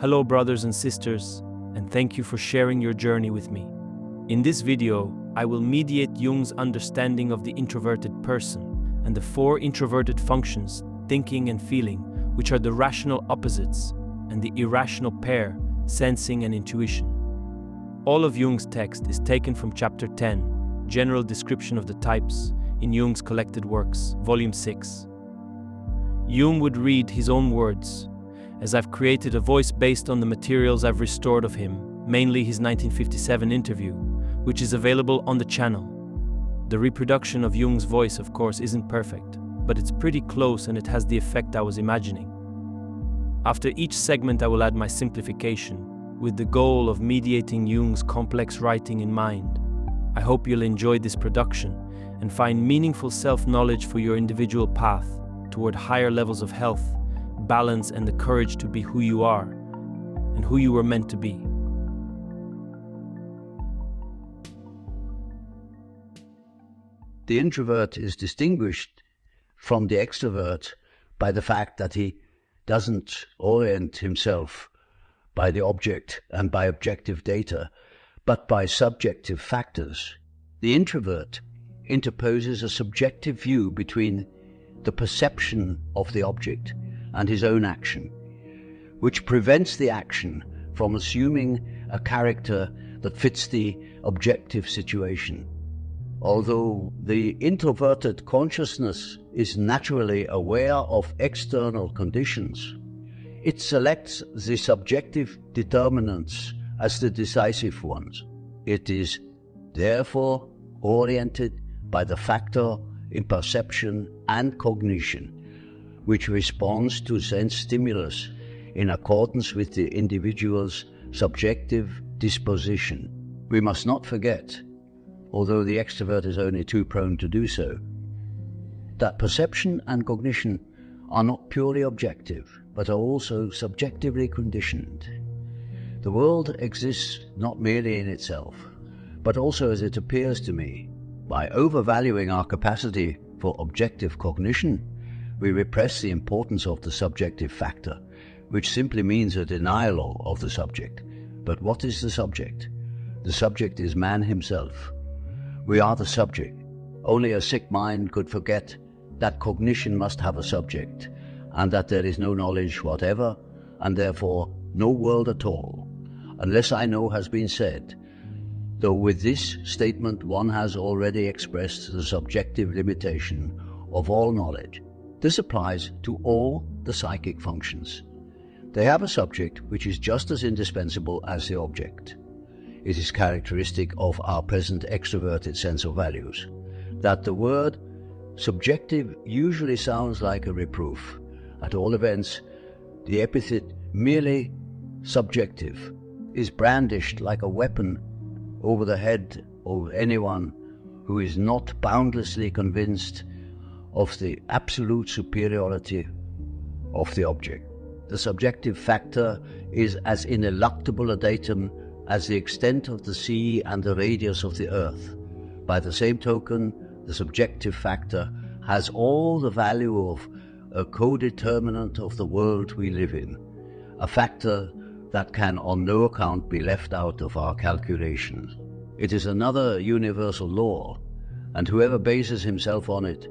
Hello brothers and sisters, and thank you for sharing your journey with me. In this video, I will mediate Jung's understanding of the introverted person and the four introverted functions, thinking and feeling, which are the rational opposites, and the irrational pair, sensing and intuition. All of Jung's text is taken from chapter 10, General Description of the Types, in Jung's Collected Works, volume 6. Jung would read his own words, as I've created a voice based on the materials I've restored of him, mainly his 1957 interview, which is available on the channel. The reproduction of Jung's voice, of course, isn't perfect, but it's pretty close and it has the effect I was imagining. After each segment I will add my simplification, with the goal of mediating Jung's complex writing in mind. I hope you'll enjoy this production and find meaningful self-knowledge for your individual path toward higher levels of health, balance, and the courage to be who you are and who you were meant to be. The introvert is distinguished from the extrovert by the fact that he doesn't orient himself by the object and by objective data, but by subjective factors. The introvert interposes a subjective view between the perception of the object and his own action, which prevents the action from assuming a character that fits the objective situation. Although the introverted consciousness is naturally aware of external conditions, it selects the subjective determinants as the decisive ones. It is therefore oriented by the factor in perception and cognition, which responds to sense stimulus in accordance with the individual's subjective disposition. We must not forget, although the extrovert is only too prone to do so, that perception and cognition are not purely objective, but are also subjectively conditioned. The world exists not merely in itself, but also as it appears to me. By overvaluing our capacity for objective cognition, we repress the importance of the subjective factor, which simply means a denial of the subject. But what is the subject? The subject is man himself. We are the subject. Only a sick mind could forget that cognition must have a subject, and that there is no knowledge whatever, and therefore no world at all, unless I know has been said, though with this statement one has already expressed the subjective limitation of all knowledge. This applies to all the psychic functions. They have a subject which is just as indispensable as the object. It is characteristic of our present extroverted sense of values that the word subjective usually sounds like a reproof. At all events, the epithet merely subjective is brandished like a weapon over the head of anyone who is not boundlessly convinced of the absolute superiority of the object. The subjective factor is as ineluctable a datum as the extent of the sea and the radius of the earth. By the same token, the subjective factor has all the value of a co-determinant of the world we live in, a factor that can on no account be left out of our calculations. It is another universal law, and whoever bases himself on it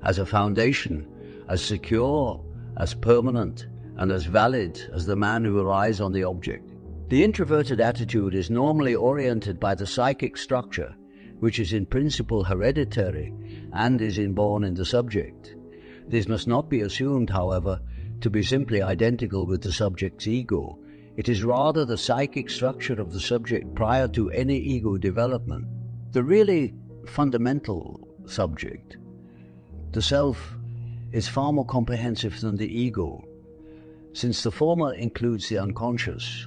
has a foundation as secure, as permanent, and as valid as the man who relies on the object. The introverted attitude is normally oriented by the psychic structure, which is in principle hereditary and is inborn in the subject. This must not be assumed, however, to be simply identical with the subject's ego. It is rather the psychic structure of the subject prior to any ego development. The really fundamental subject, the self, is far more comprehensive than the ego, since the former includes the unconscious,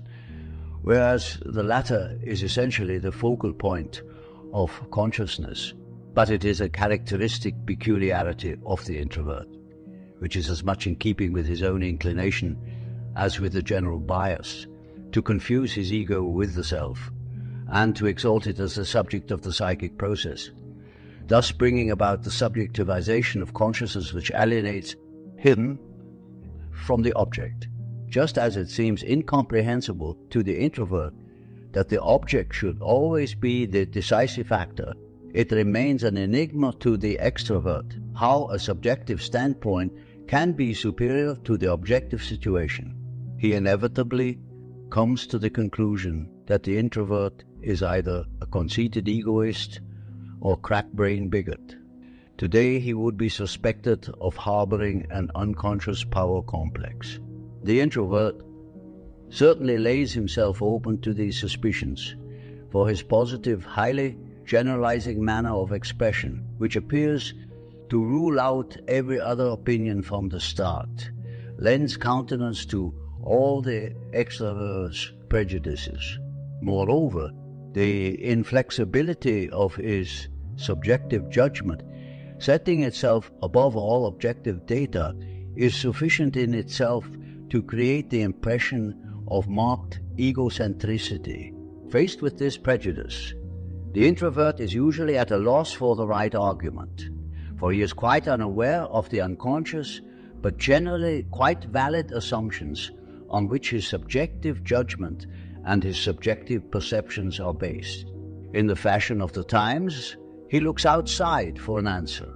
whereas the latter is essentially the focal point of consciousness. But it is a characteristic peculiarity of the introvert, which is as much in keeping with his own inclination as with the general bias, to confuse his ego with the self, and to exalt it as the subject of the psychic process, thus bringing about the subjectivization of consciousness which alienates him from the object. Just as it seems incomprehensible to the introvert that the object should always be the decisive factor, it remains an enigma to the extrovert how a subjective standpoint can be superior to the objective situation. He inevitably comes to the conclusion that the introvert is either a conceited egoist or crack-brained bigot. Today he would be suspected of harboring an unconscious power complex. The introvert certainly lays himself open to these suspicions, for his positive, highly generalizing manner of expression, which appears to rule out every other opinion from the start, lends countenance to all the extrovert's prejudices. Moreover, the inflexibility of his subjective judgment, setting itself above all objective data, is sufficient in itself to create the impression of marked egocentricity. Faced with this prejudice, the introvert is usually at a loss for the right argument, for he is quite unaware of the unconscious but generally quite valid assumptions on which his subjective judgment and his subjective perceptions are based. In the fashion of the times, he looks outside for an answer,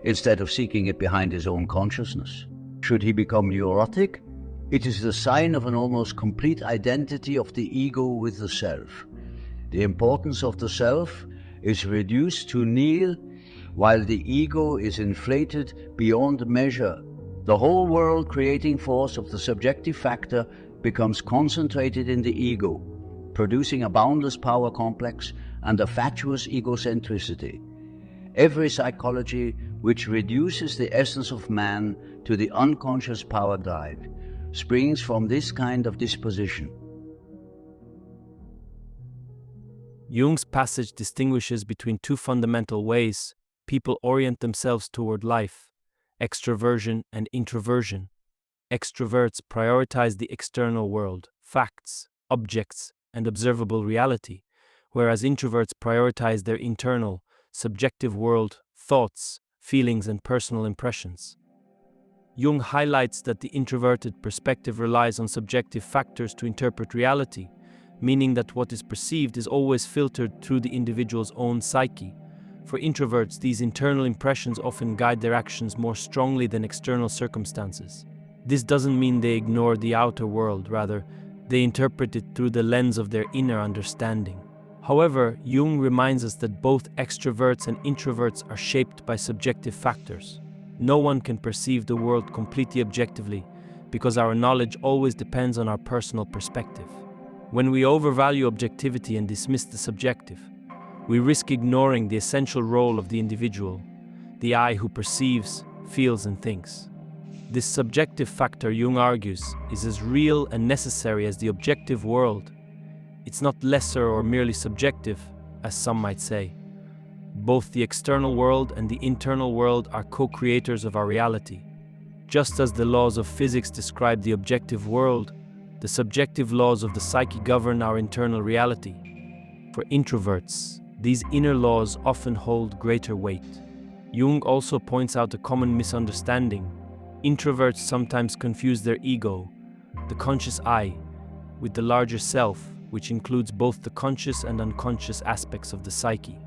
instead of seeking it behind his own consciousness. Should he become neurotic, it is the sign of an almost complete identity of the ego with the self. The importance of the self is reduced to nil, while the ego is inflated beyond measure. The whole world-creating force of the subjective factor becomes concentrated in the ego, producing a boundless power complex and a fatuous egocentricity. Every psychology which reduces the essence of man to the unconscious power drive springs from this kind of disposition. Jung's passage distinguishes between two fundamental ways people orient themselves toward life: extroversion and introversion. Extroverts prioritize the external world, facts, objects, and observable reality, whereas introverts prioritize their internal, subjective world, thoughts, feelings, and personal impressions. Jung highlights that the introverted perspective relies on subjective factors to interpret reality, meaning that what is perceived is always filtered through the individual's own psyche. For introverts, these internal impressions often guide their actions more strongly than external circumstances. This doesn't mean they ignore the outer world, rather, they interpret it through the lens of their inner understanding. However, Jung reminds us that both extroverts and introverts are shaped by subjective factors. No one can perceive the world completely objectively, because our knowledge always depends on our personal perspective. When we overvalue objectivity and dismiss the subjective, we risk ignoring the essential role of the individual, the I who perceives, feels, and thinks. This subjective factor, Jung argues, is as real and necessary as the objective world. It's not lesser or merely subjective, as some might say. Both the external world and the internal world are co-creators of our reality. Just as the laws of physics describe the objective world, the subjective laws of the psyche govern our internal reality. For introverts, these inner laws often hold greater weight. Jung also points out a common misunderstanding. Introverts sometimes confuse their ego, the conscious I, with the larger self, which includes both the conscious and unconscious aspects of the psyche.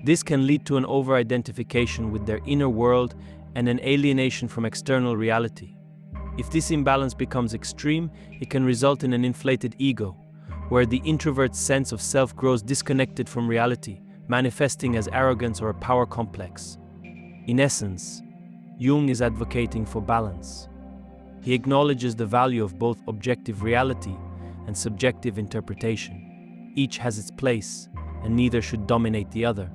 This can lead to an over-identification with their inner world and an alienation from external reality. If this imbalance becomes extreme, it can result in an inflated ego, where the introvert's sense of self grows disconnected from reality, manifesting as arrogance or a power complex. In essence, Jung is advocating for balance. He acknowledges the value of both objective reality and subjective interpretation. Each has its place, and neither should dominate the other.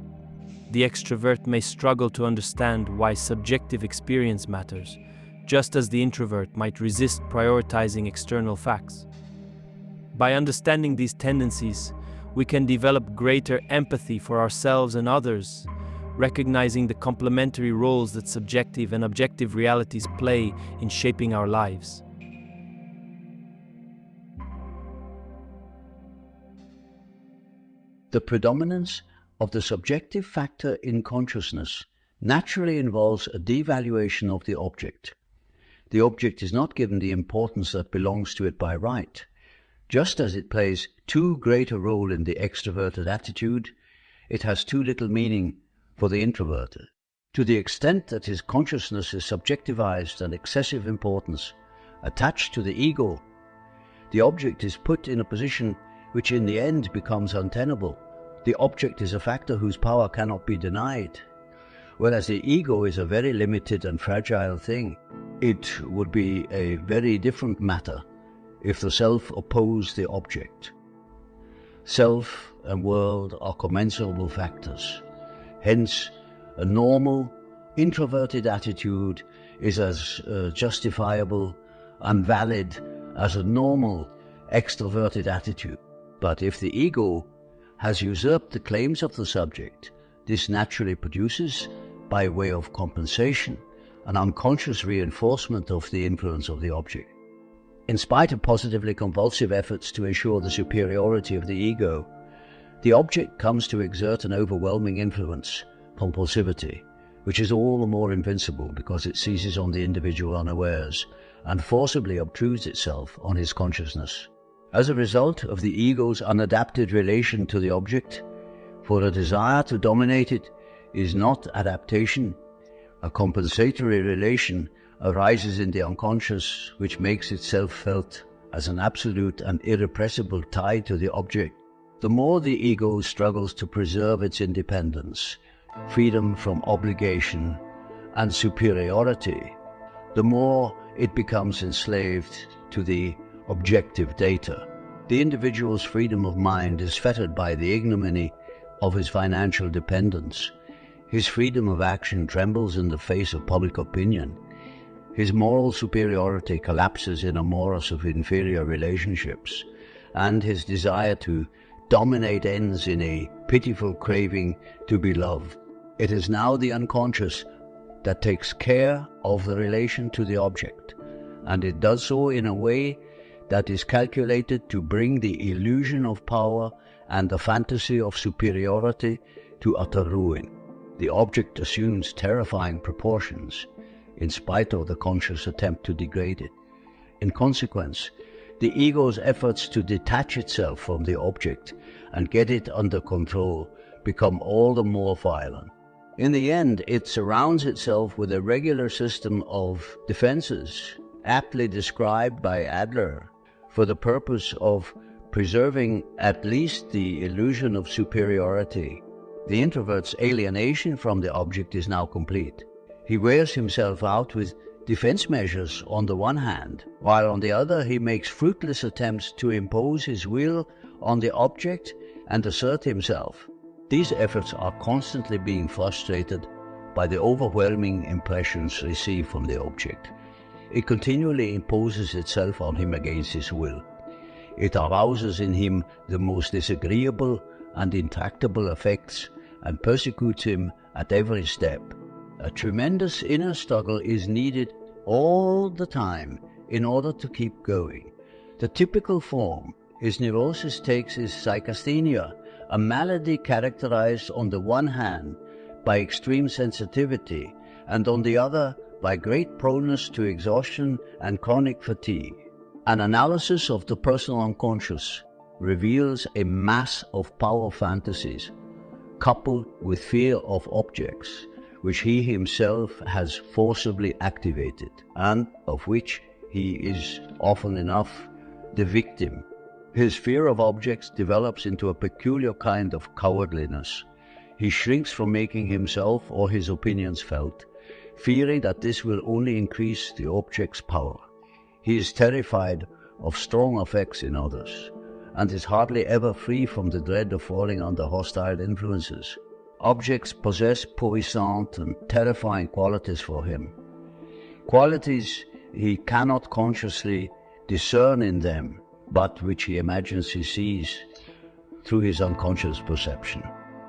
The extrovert may struggle to understand why subjective experience matters, just as the introvert might resist prioritizing external facts. By understanding these tendencies, we can develop greater empathy for ourselves and others, recognizing the complementary roles that subjective and objective realities play in shaping our lives. The predominance of the subjective factor in consciousness naturally involves a devaluation of the object. the object is not given the importance that belongs to it by right. Just as it plays too great a role in the extroverted attitude, it has too little meaning for the introverted. To the extent that his consciousness is subjectivized and excessive importance attached to the ego, the object is put in a position which in the end becomes untenable. The object is a factor whose power cannot be denied, whereas the ego is a very limited and fragile thing. It would be a very different matter if the self opposed the object. Self and world are commensurable factors. Hence, a normal, introverted attitude is as justifiable and valid as a normal, extroverted attitude. But if the ego has usurped the claims of the subject, this naturally produces, by way of compensation, an unconscious reinforcement of the influence of the object. In spite of positively convulsive efforts to ensure the superiority of the ego, the object comes to exert an overwhelming influence, compulsivity, which is all the more invincible because it seizes on the individual unawares and forcibly obtrudes itself on his consciousness. As a result of the ego's unadapted relation to the object, for a desire to dominate it is not adaptation, a compensatory relation arises in the unconscious which makes itself felt as an absolute and irrepressible tie to the object. The more the ego struggles to preserve its independence, freedom from obligation, and superiority, the more it becomes enslaved to the objective data. The individual's freedom of mind is fettered by the ignominy of his financial dependence. His freedom of action trembles in the face of public opinion. His moral superiority collapses in a morass of inferior relationships, and his desire to dominate ends in a pitiful craving to be loved. It is now the unconscious that takes care of the relation to the object, and it does so in a way that is calculated to bring the illusion of power and the fantasy of superiority to utter ruin. The object assumes terrifying proportions, in spite of the conscious attempt to degrade it. In consequence, the ego's efforts to detach itself from the object and get it under control become all the more violent. In the end, it surrounds itself with a regular system of defenses, aptly described by Adler, for the purpose of preserving at least the illusion of superiority. The introvert's alienation from the object is now complete. He wears himself out with defense measures on the one hand, while on the other he makes fruitless attempts to impose his will on the object and assert himself. These efforts are constantly being frustrated by the overwhelming impressions received from the object. It continually imposes itself on him against his will. It arouses in him the most disagreeable and intractable effects and persecutes him at every step. A tremendous inner struggle is needed all the time in order to keep going. The typical form his neurosis takes is psychasthenia, a malady characterized on the one hand by extreme sensitivity and on the other by great proneness to exhaustion and chronic fatigue. An analysis of the personal unconscious reveals a mass of power fantasies coupled with fear of objects which he himself has forcibly activated and of which he is often enough the victim. His fear of objects develops into a peculiar kind of cowardliness. He shrinks from making himself or his opinions felt, fearing that this will only increase the object's power. He is terrified of strong effects in others, and is hardly ever free from the dread of falling under hostile influences. Objects possess puissant and terrifying qualities for him, qualities he cannot consciously discern in them, but which he imagines he sees through his unconscious perception.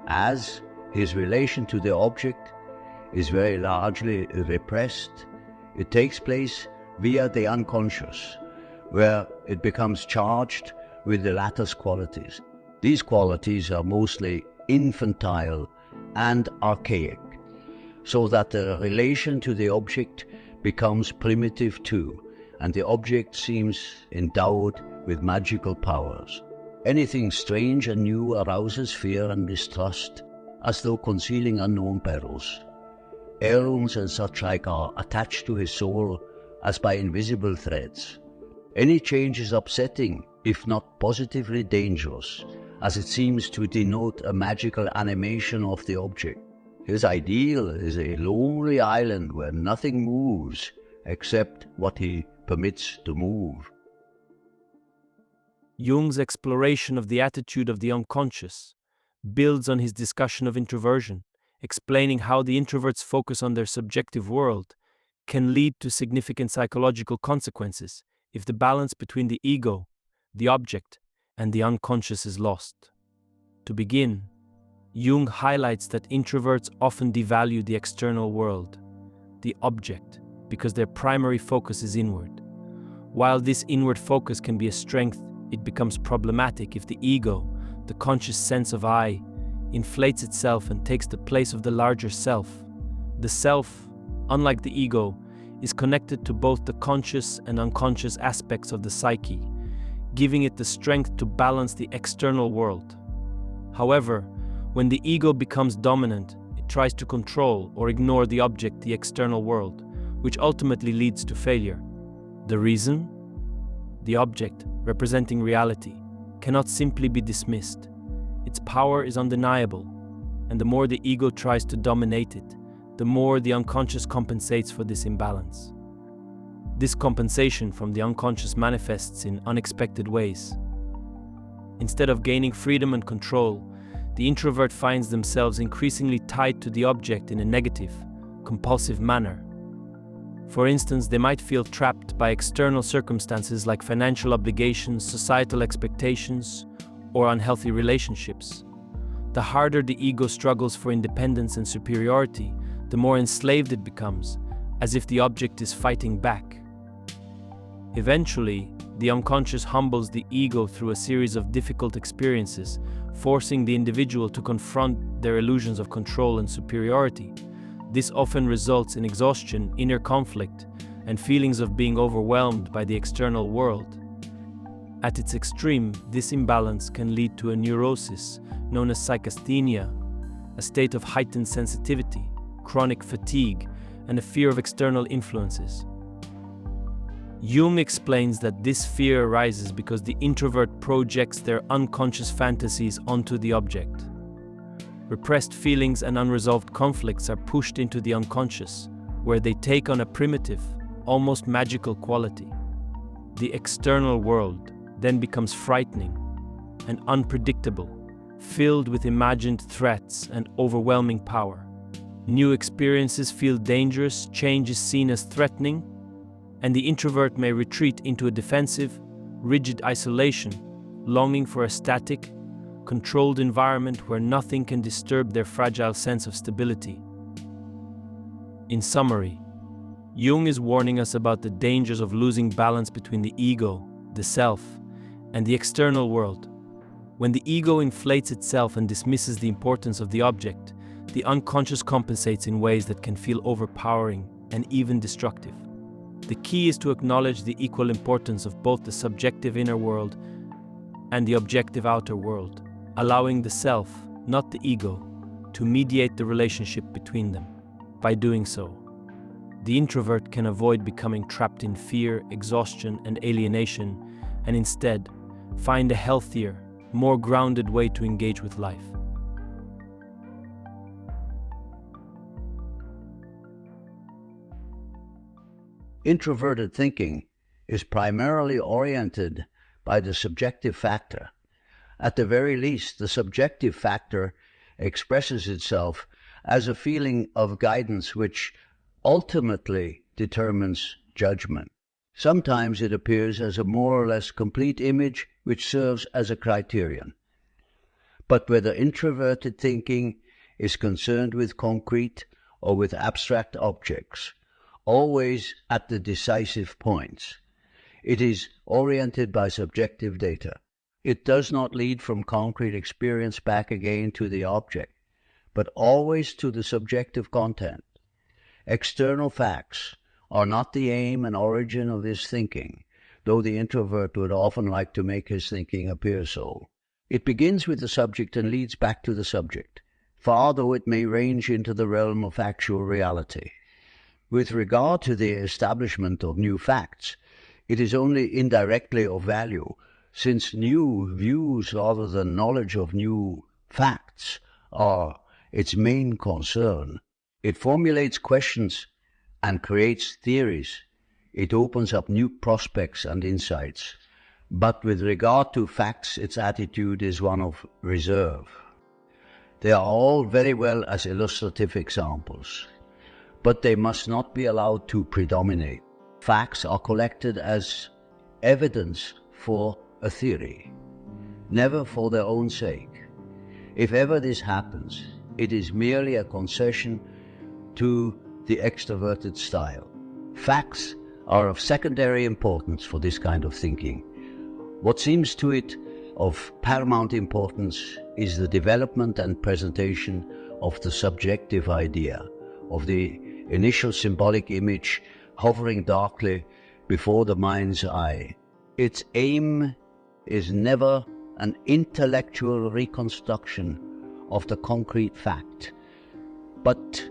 As his relation to the object is very largely repressed, it takes place via the unconscious, where it becomes charged with the latter's qualities. These qualities are mostly infantile and archaic, so that the relation to the object becomes primitive too, and the object seems endowed with magical powers. Anything strange and new arouses fear and mistrust, as though concealing unknown perils. Heirlooms and such like are attached to his soul as by invisible threads. Any change is upsetting, if not positively dangerous, as it seems to denote a magical animation of the object. His ideal is a lonely island where nothing moves except what he permits to move. Jung's exploration of the attitude of the unconscious builds on his discussion of introversion, explaining how the introvert's focus on their subjective world can lead to significant psychological consequences if the balance between the ego, the object, and the unconscious is lost. To begin, Jung highlights that introverts often devalue the external world, the object, because their primary focus is inward. While this inward focus can be a strength, it becomes problematic if the ego, the conscious sense of I, inflates itself and takes the place of the larger self. The self, unlike the ego, is connected to both the conscious and unconscious aspects of the psyche, giving it the strength to balance the external world. However, when the ego becomes dominant, it tries to control or ignore the object, the external world, which ultimately leads to failure. The reason? The object, representing reality, cannot simply be dismissed. Its power is undeniable, and the more the ego tries to dominate it, the more the unconscious compensates for this imbalance. This compensation from the unconscious manifests in unexpected ways. Instead of gaining freedom and control, the introvert finds themselves increasingly tied to the object in a negative, compulsive manner. For instance, they might feel trapped by external circumstances like financial obligations, societal expectations, or unhealthy relationships. The harder the ego struggles for independence and superiority, the more enslaved it becomes, as if the object is fighting back. Eventually, the unconscious humbles the ego through a series of difficult experiences, forcing the individual to confront their illusions of control and superiority. This often results in exhaustion, inner conflict, and feelings of being overwhelmed by the external world. At its extreme, this imbalance can lead to a neurosis known as psychasthenia, a state of heightened sensitivity, chronic fatigue, and a fear of external influences. Jung explains that this fear arises because the introvert projects their unconscious fantasies onto the object. Repressed feelings and unresolved conflicts are pushed into the unconscious, where they take on a primitive, almost magical quality. The external world then becomes frightening and unpredictable, filled with imagined threats and overwhelming power. New experiences feel dangerous, change is seen as threatening, and the introvert may retreat into a defensive, rigid isolation, longing for a static, controlled environment where nothing can disturb their fragile sense of stability. In summary, Jung is warning us about the dangers of losing balance between the ego, the self, and the external world. When the ego inflates itself and dismisses the importance of the object, the unconscious compensates in ways that can feel overpowering and even destructive. The key is to acknowledge the equal importance of both the subjective inner world and the objective outer world, allowing the self, not the ego, to mediate the relationship between them. By doing so, the introvert can avoid becoming trapped in fear, exhaustion, and alienation, and instead find a healthier, more grounded way to engage with life. Introverted thinking is primarily oriented by the subjective factor. At the very least, the subjective factor expresses itself as a feeling of guidance which ultimately determines judgment. Sometimes it appears as a more or less complete image which serves as a criterion. But whether introverted thinking is concerned with concrete or with abstract objects, always at the decisive points, it is oriented by subjective data. It does not lead from concrete experience back again to the object, but always to the subjective content. External facts are not the aim and origin of his thinking, though the introvert would often like to make his thinking appear so. It begins with the subject and leads back to the subject, far though it may range into the realm of actual reality. With regard to the establishment of new facts, it is only indirectly of value, since new views rather than knowledge of new facts are its main concern. It formulates questions and creates theories. It opens up new prospects and insights. But with regard to facts, its attitude is one of reserve. They are all very well as illustrative examples, but they must not be allowed to predominate. Facts are collected as evidence for a theory, never for their own sake. If ever this happens, it is merely a concession to the extroverted style. Facts are of secondary importance for this kind of thinking. What seems to it of paramount importance is the development and presentation of the subjective idea, of the initial symbolic image hovering darkly before the mind's eye. Its aim is never an intellectual reconstruction of the concrete fact, but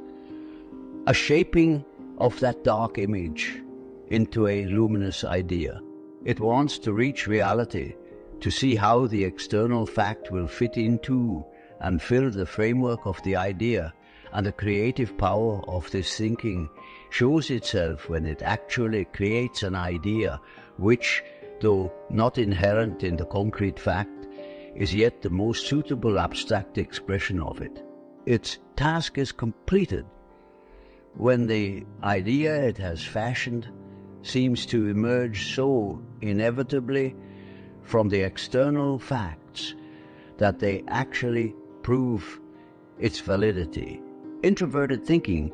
a shaping of that dark image into a luminous idea. It wants to reach reality, to see how the external fact will fit into and fill the framework of the idea, and the creative power of this thinking shows itself when it actually creates an idea which, though not inherent in the concrete fact, is yet the most suitable abstract expression of it. Its task is completed when the idea it has fashioned seems to emerge so inevitably from the external facts that they actually prove its validity. Introverted thinking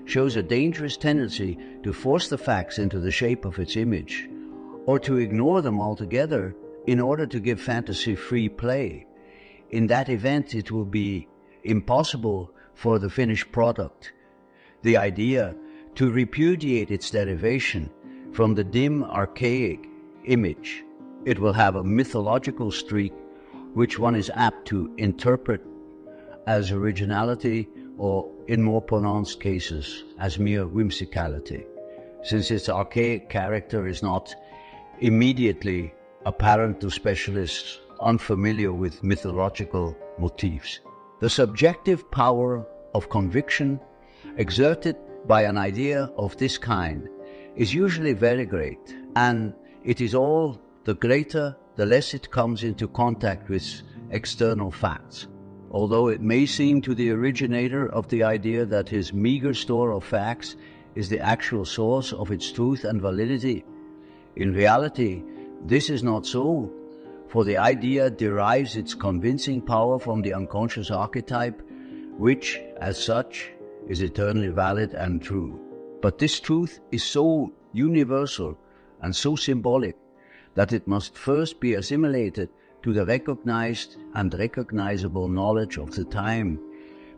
shows a dangerous tendency to force the facts into the shape of its image, or to ignore them altogether in order to give fantasy free play. In that event, it will be impossible for the finished product, the idea, to repudiate its derivation from the dim, archaic image. It will have a mythological streak which one is apt to interpret as originality, or in more pronounced cases as mere whimsicality, since its archaic character is not immediately apparent to specialists unfamiliar with mythological motifs. The subjective power of conviction exerted by an idea of this kind is usually very great, and it is all the greater the less it comes into contact with external facts. Although it may seem to the originator of the idea that his meager store of facts is the actual source of its truth and validity, in reality this is not so, for the idea derives its convincing power from the unconscious archetype, which, as such, is eternally valid and true. But this truth is so universal and so symbolic that it must first be assimilated to the recognized and recognizable knowledge of the time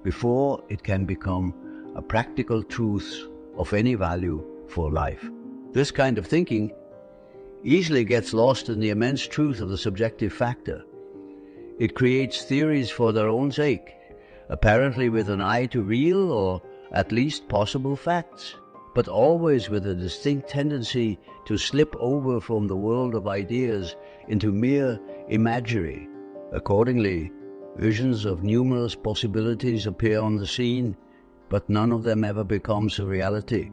before it can become a practical truth of any value for life. This kind of thinking easily gets lost in the immense truth of the subjective factor. It creates theories for their own sake, apparently with an eye to real or at least possible facts, but always with a distinct tendency to slip over from the world of ideas into mere imagery. Accordingly, visions of numerous possibilities appear on the scene, but none of them ever becomes a reality,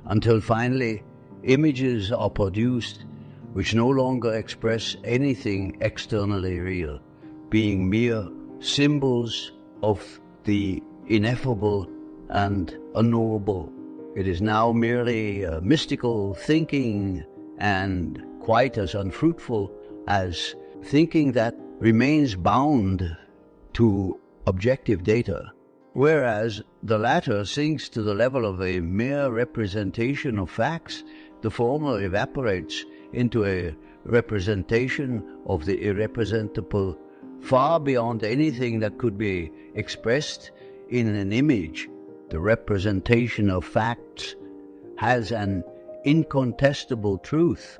until finally images are produced which no longer express anything externally real, being mere symbols of the ineffable and unknowable. It is now merely mystical thinking, and quite as unfruitful as thinking that remains bound to objective data, whereas the latter sinks to the level of a mere representation of facts. The former evaporates into a representation of the irrepresentable, far beyond anything that could be expressed in an image. The representation of facts has an incontestable truth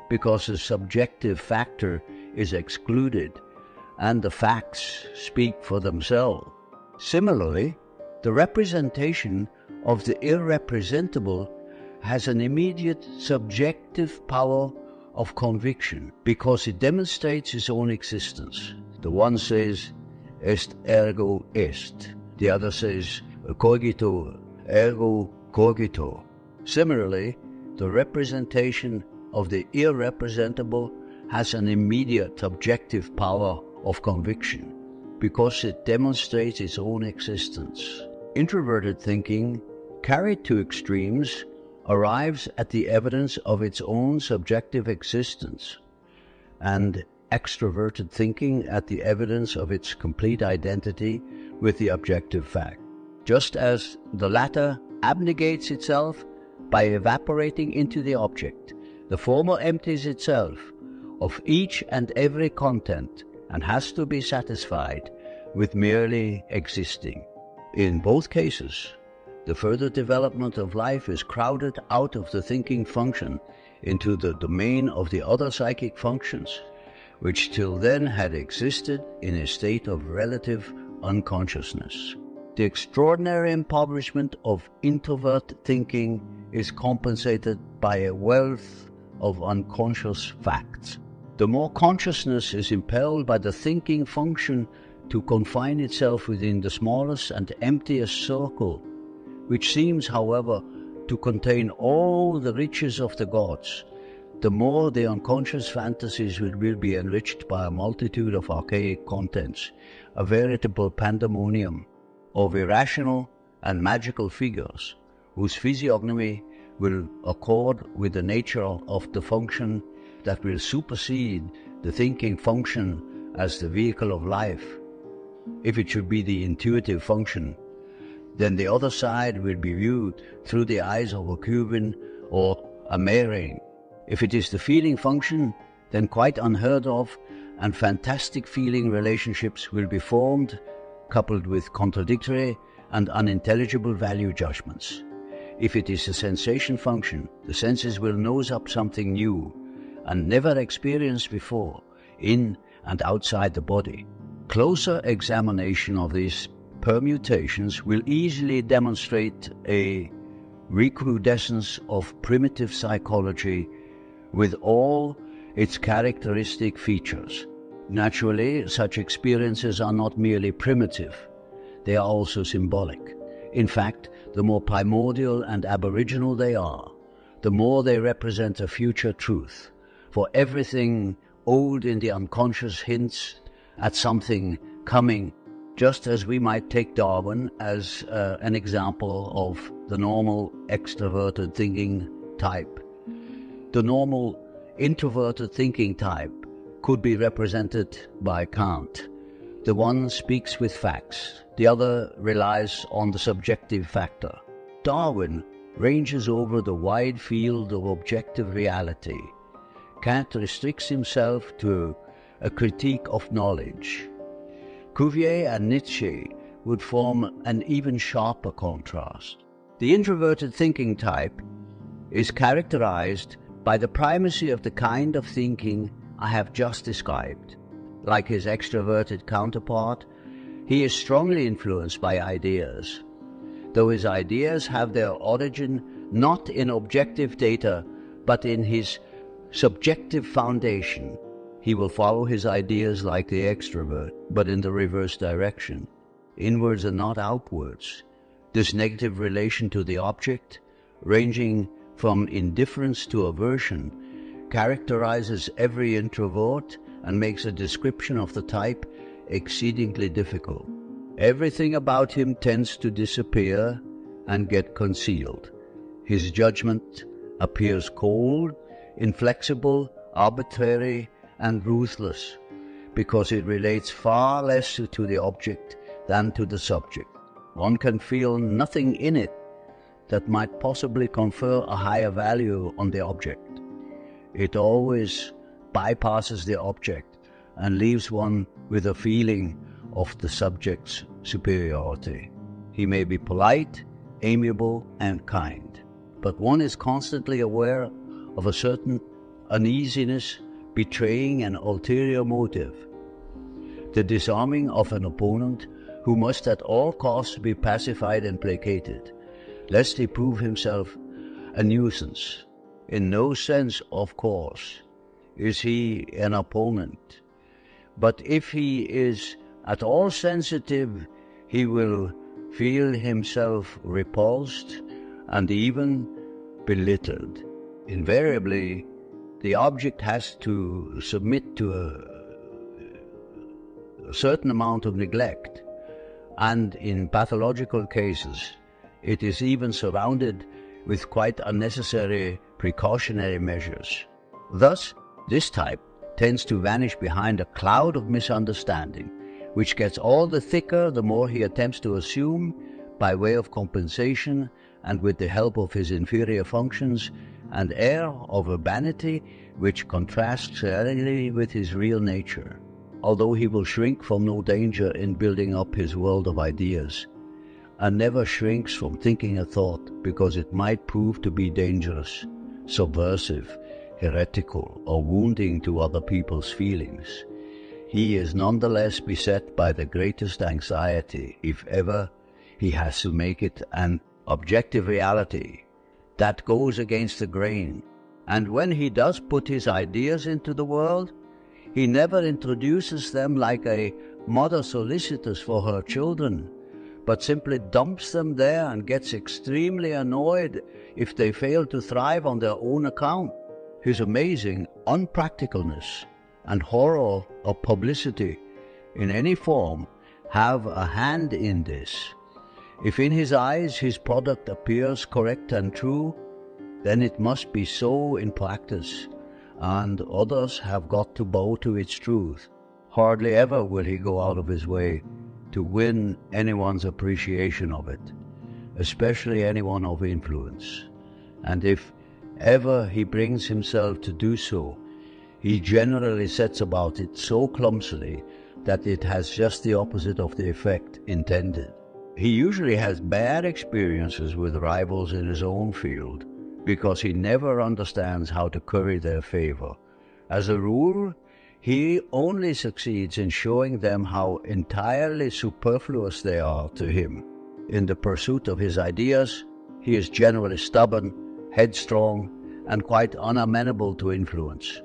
because the subjective factor is excluded and the facts speak for themselves. Similarly, the representation of the irrepresentable has an immediate subjective power of conviction because it demonstrates its own existence. The one says, est ergo est. The other says, cogito ergo cogito. Similarly, the representation of the irrepresentable has an immediate objective power of conviction because it demonstrates its own existence. Introverted thinking, carried to extremes, arrives at the evidence of its own subjective existence, and extroverted thinking at the evidence of its complete identity with the objective fact. Just as the latter abnegates itself by evaporating into the object, the former empties itself of each and every content and has to be satisfied with merely existing. In both cases, the further development of life is crowded out of the thinking function into the domain of the other psychic functions, which till then had existed in a state of relative unconsciousness. The extraordinary impoverishment of introvert thinking is compensated by a wealth of unconscious facts. The more consciousness is impelled by the thinking function to confine itself within the smallest and emptiest circle, which seems, however, to contain all the riches of the gods, the more the unconscious fantasies will be enriched by a multitude of archaic contents, a veritable pandemonium of irrational and magical figures, whose physiognomy will accord with the nature of the function that will supersede the thinking function as the vehicle of life. If it should be the intuitive function, then the other side will be viewed through the eyes of a Cuban or a Mehring. If it is the feeling function, then quite unheard of and fantastic feeling relationships will be formed, coupled with contradictory and unintelligible value judgments. If it is the sensation function, the senses will nose up something new and never experienced before, in and outside the body. Closer examination of these permutations will easily demonstrate a recrudescence of primitive psychology with all its characteristic features. Naturally, such experiences are not merely primitive, they are also symbolic. In fact, the more primordial and aboriginal they are, the more they represent a future truth, for everything old in the unconscious hints at something coming, just as we might take Darwin as an example of the normal extroverted thinking type. The normal introverted thinking type could be represented by Kant. The one speaks with facts, the other relies on the subjective factor. Darwin ranges over the wide field of objective reality. Kant restricts himself to a critique of knowledge. Cuvier and Nietzsche would form an even sharper contrast. The introverted thinking type is characterized by the primacy of the kind of thinking I have just described. Like his extroverted counterpart, he is strongly influenced by ideas. Though his ideas have their origin not in objective data, but in his subjective foundation, he will follow his ideas like the extrovert, but in the reverse direction, inwards and not outwards. This negative relation to the object, ranging from indifference to aversion, characterizes every introvert and makes a description of the type exceedingly difficult. Everything about him tends to disappear and get concealed. His judgment appears cold, inflexible, arbitrary, and ruthless, because it relates far less to the object than to the subject. One can feel nothing in it that might possibly confer a higher value on the object. It always bypasses the object and leaves one with a feeling of the subject's superiority. He may be polite, amiable, and kind, but one is constantly aware of a certain uneasiness betraying an ulterior motive, the disarming of an opponent who must at all costs be pacified and placated, lest he prove himself a nuisance. In no sense, of course, is he an opponent, but if he is at all sensitive, he will feel himself repulsed and even belittled. Invariably, the object has to submit to a certain amount of neglect, and in pathological cases, it is even surrounded with quite unnecessary precautionary measures. Thus, this type tends to vanish behind a cloud of misunderstanding, which gets all the thicker the more he attempts to assume, by way of compensation and with the help of his inferior functions, an air of urbanity which contrasts readily with his real nature, although he will shrink from no danger in building up his world of ideas, and never shrinks from thinking a thought because it might prove to be dangerous, subversive, heretical, or wounding to other people's feelings. He is nonetheless beset by the greatest anxiety, if ever he has to make it an objective reality that goes against the grain. And when he does put his ideas into the world, he never introduces them like a mother solicitous for her children, but simply dumps them there and gets extremely annoyed if they fail to thrive on their own account. His amazing unpracticalness and horror of publicity in any form have a hand in this. If in his eyes his product appears correct and true, then it must be so in practice, and others have got to bow to its truth. Hardly ever will he go out of his way to win anyone's appreciation of it, especially anyone of influence. And if ever he brings himself to do so, he generally sets about it so clumsily that it has just the opposite of the effect intended. He usually has bad experiences with rivals in his own field, because he never understands how to curry their favor. As a rule, he only succeeds in showing them how entirely superfluous they are to him. In the pursuit of his ideas, he is generally stubborn, headstrong, and quite unamenable to influence.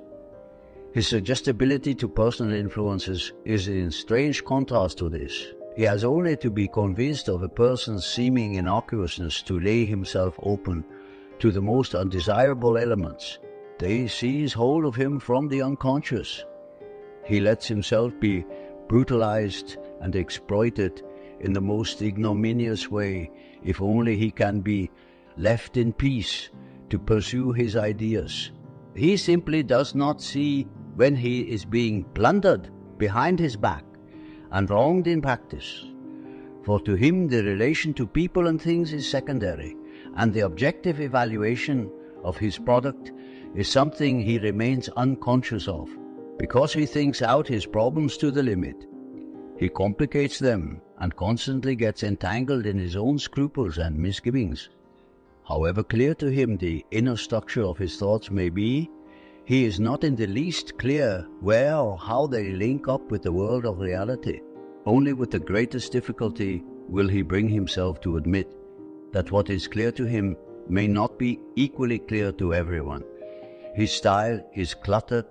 His suggestibility to personal influences is in strange contrast to this. He has only to be convinced of a person's seeming innocuousness to lay himself open to the most undesirable elements. They seize hold of him from the unconscious. He lets himself be brutalized and exploited in the most ignominious way, if only he can be left in peace to pursue his ideas. He simply does not see when he is being plundered behind his back and wronged in practice. For to him the relation to people and things is secondary, and the objective evaluation of his product is something he remains unconscious of. Because he thinks out his problems to the limit, he complicates them and constantly gets entangled in his own scruples and misgivings. However clear to him the inner structure of his thoughts may be, he is not in the least clear where or how they link up with the world of reality. Only with the greatest difficulty will he bring himself to admit that what is clear to him may not be equally clear to everyone. His style is cluttered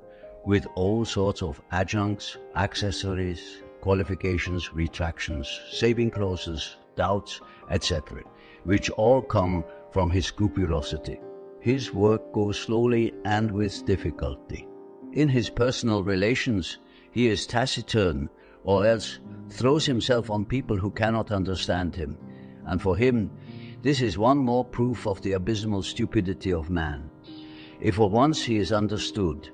with all sorts of adjuncts, accessories, qualifications, retractions, saving clauses, doubts, etc., which all come from his scrupulosity. His work goes slowly and with difficulty. In his personal relations, he is taciturn, or else throws himself on people who cannot understand him, and for him this is one more proof of the abysmal stupidity of man. If for once he is understood,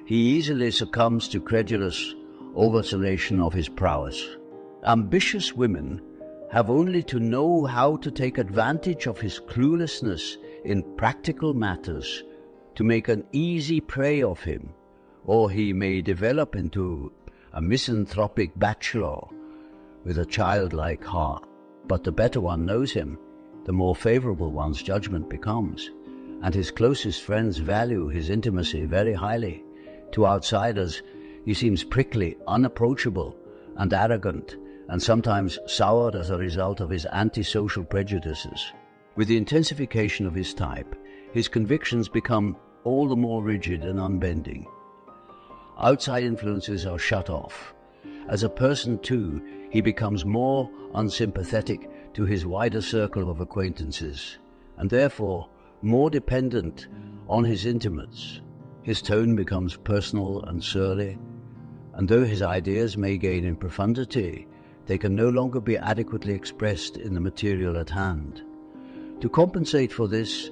he easily succumbs to credulous oversalation of his prowess. Ambitious women have only to know how to take advantage of his cluelessness in practical matters to make an easy prey of him, or he may develop into a misanthropic bachelor with a childlike heart. But the better one knows him, the more favorable one's judgment becomes. and his closest friends value his intimacy very highly. To outsiders, he seems prickly, unapproachable, and arrogant, and sometimes soured as a result of his antisocial prejudices. With the intensification of his type, his convictions become all the more rigid and unbending. Outside influences are shut off. As a person, too, he becomes more unsympathetic to his wider circle of acquaintances, and therefore more dependent on his intimates. His tone becomes personal and surly, and though his ideas may gain in profundity, they can no longer be adequately expressed in the material at hand. To compensate for this,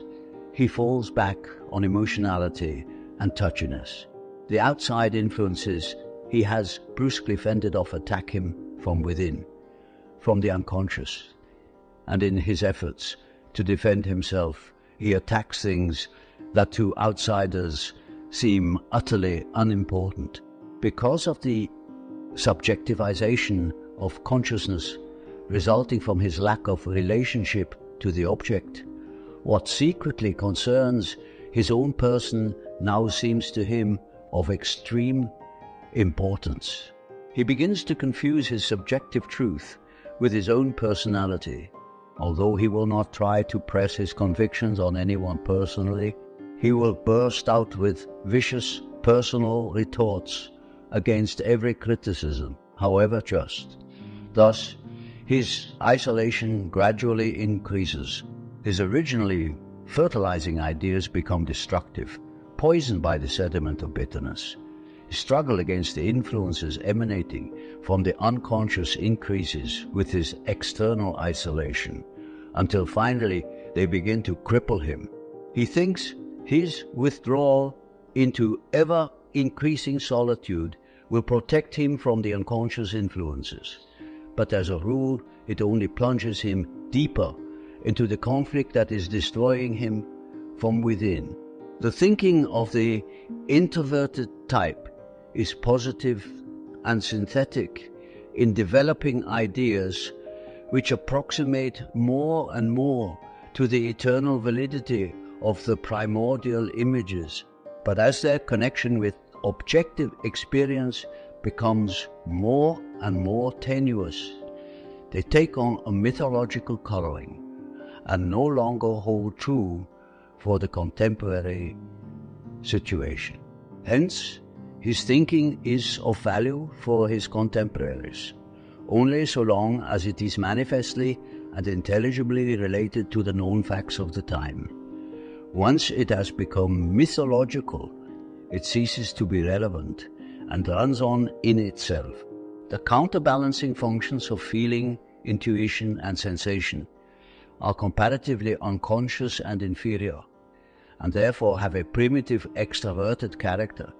he falls back on emotionality and touchiness. The outside influences he has brusquely fended off attack him from within, from the unconscious, and in his efforts to defend himself, he attacks things that to outsiders seem utterly unimportant. Because of the subjectivization of consciousness resulting from his lack of relationship to the object, what secretly concerns his own person now seems to him of extreme importance. He begins to confuse his subjective truth with his own personality. Although he will not try to press his convictions on anyone personally, he will burst out with vicious personal retorts against every criticism, however just. Thus, his isolation gradually increases. His originally fertilizing ideas become destructive, poisoned by the sediment of bitterness. His struggle against the influences emanating from the unconscious increases with his external isolation, until finally they begin to cripple him. He thinks his withdrawal into ever-increasing solitude will protect him from the unconscious influences, but as a rule it only plunges him deeper into the conflict that is destroying him from within. The thinking of the introverted type is positive and synthetic in developing ideas which approximate more and more to the eternal validity of the primordial images. But as their connection with objective experience becomes more and more tenuous, they take on a mythological coloring and no longer hold true for the contemporary situation. Hence, his thinking is of value for his contemporaries, only so long as it is manifestly and intelligibly related to the known facts of the time. Once it has become mythological, it ceases to be relevant and runs on in itself. The counterbalancing functions of feeling, intuition, and sensation are comparatively unconscious and inferior, and therefore have a primitive extroverted character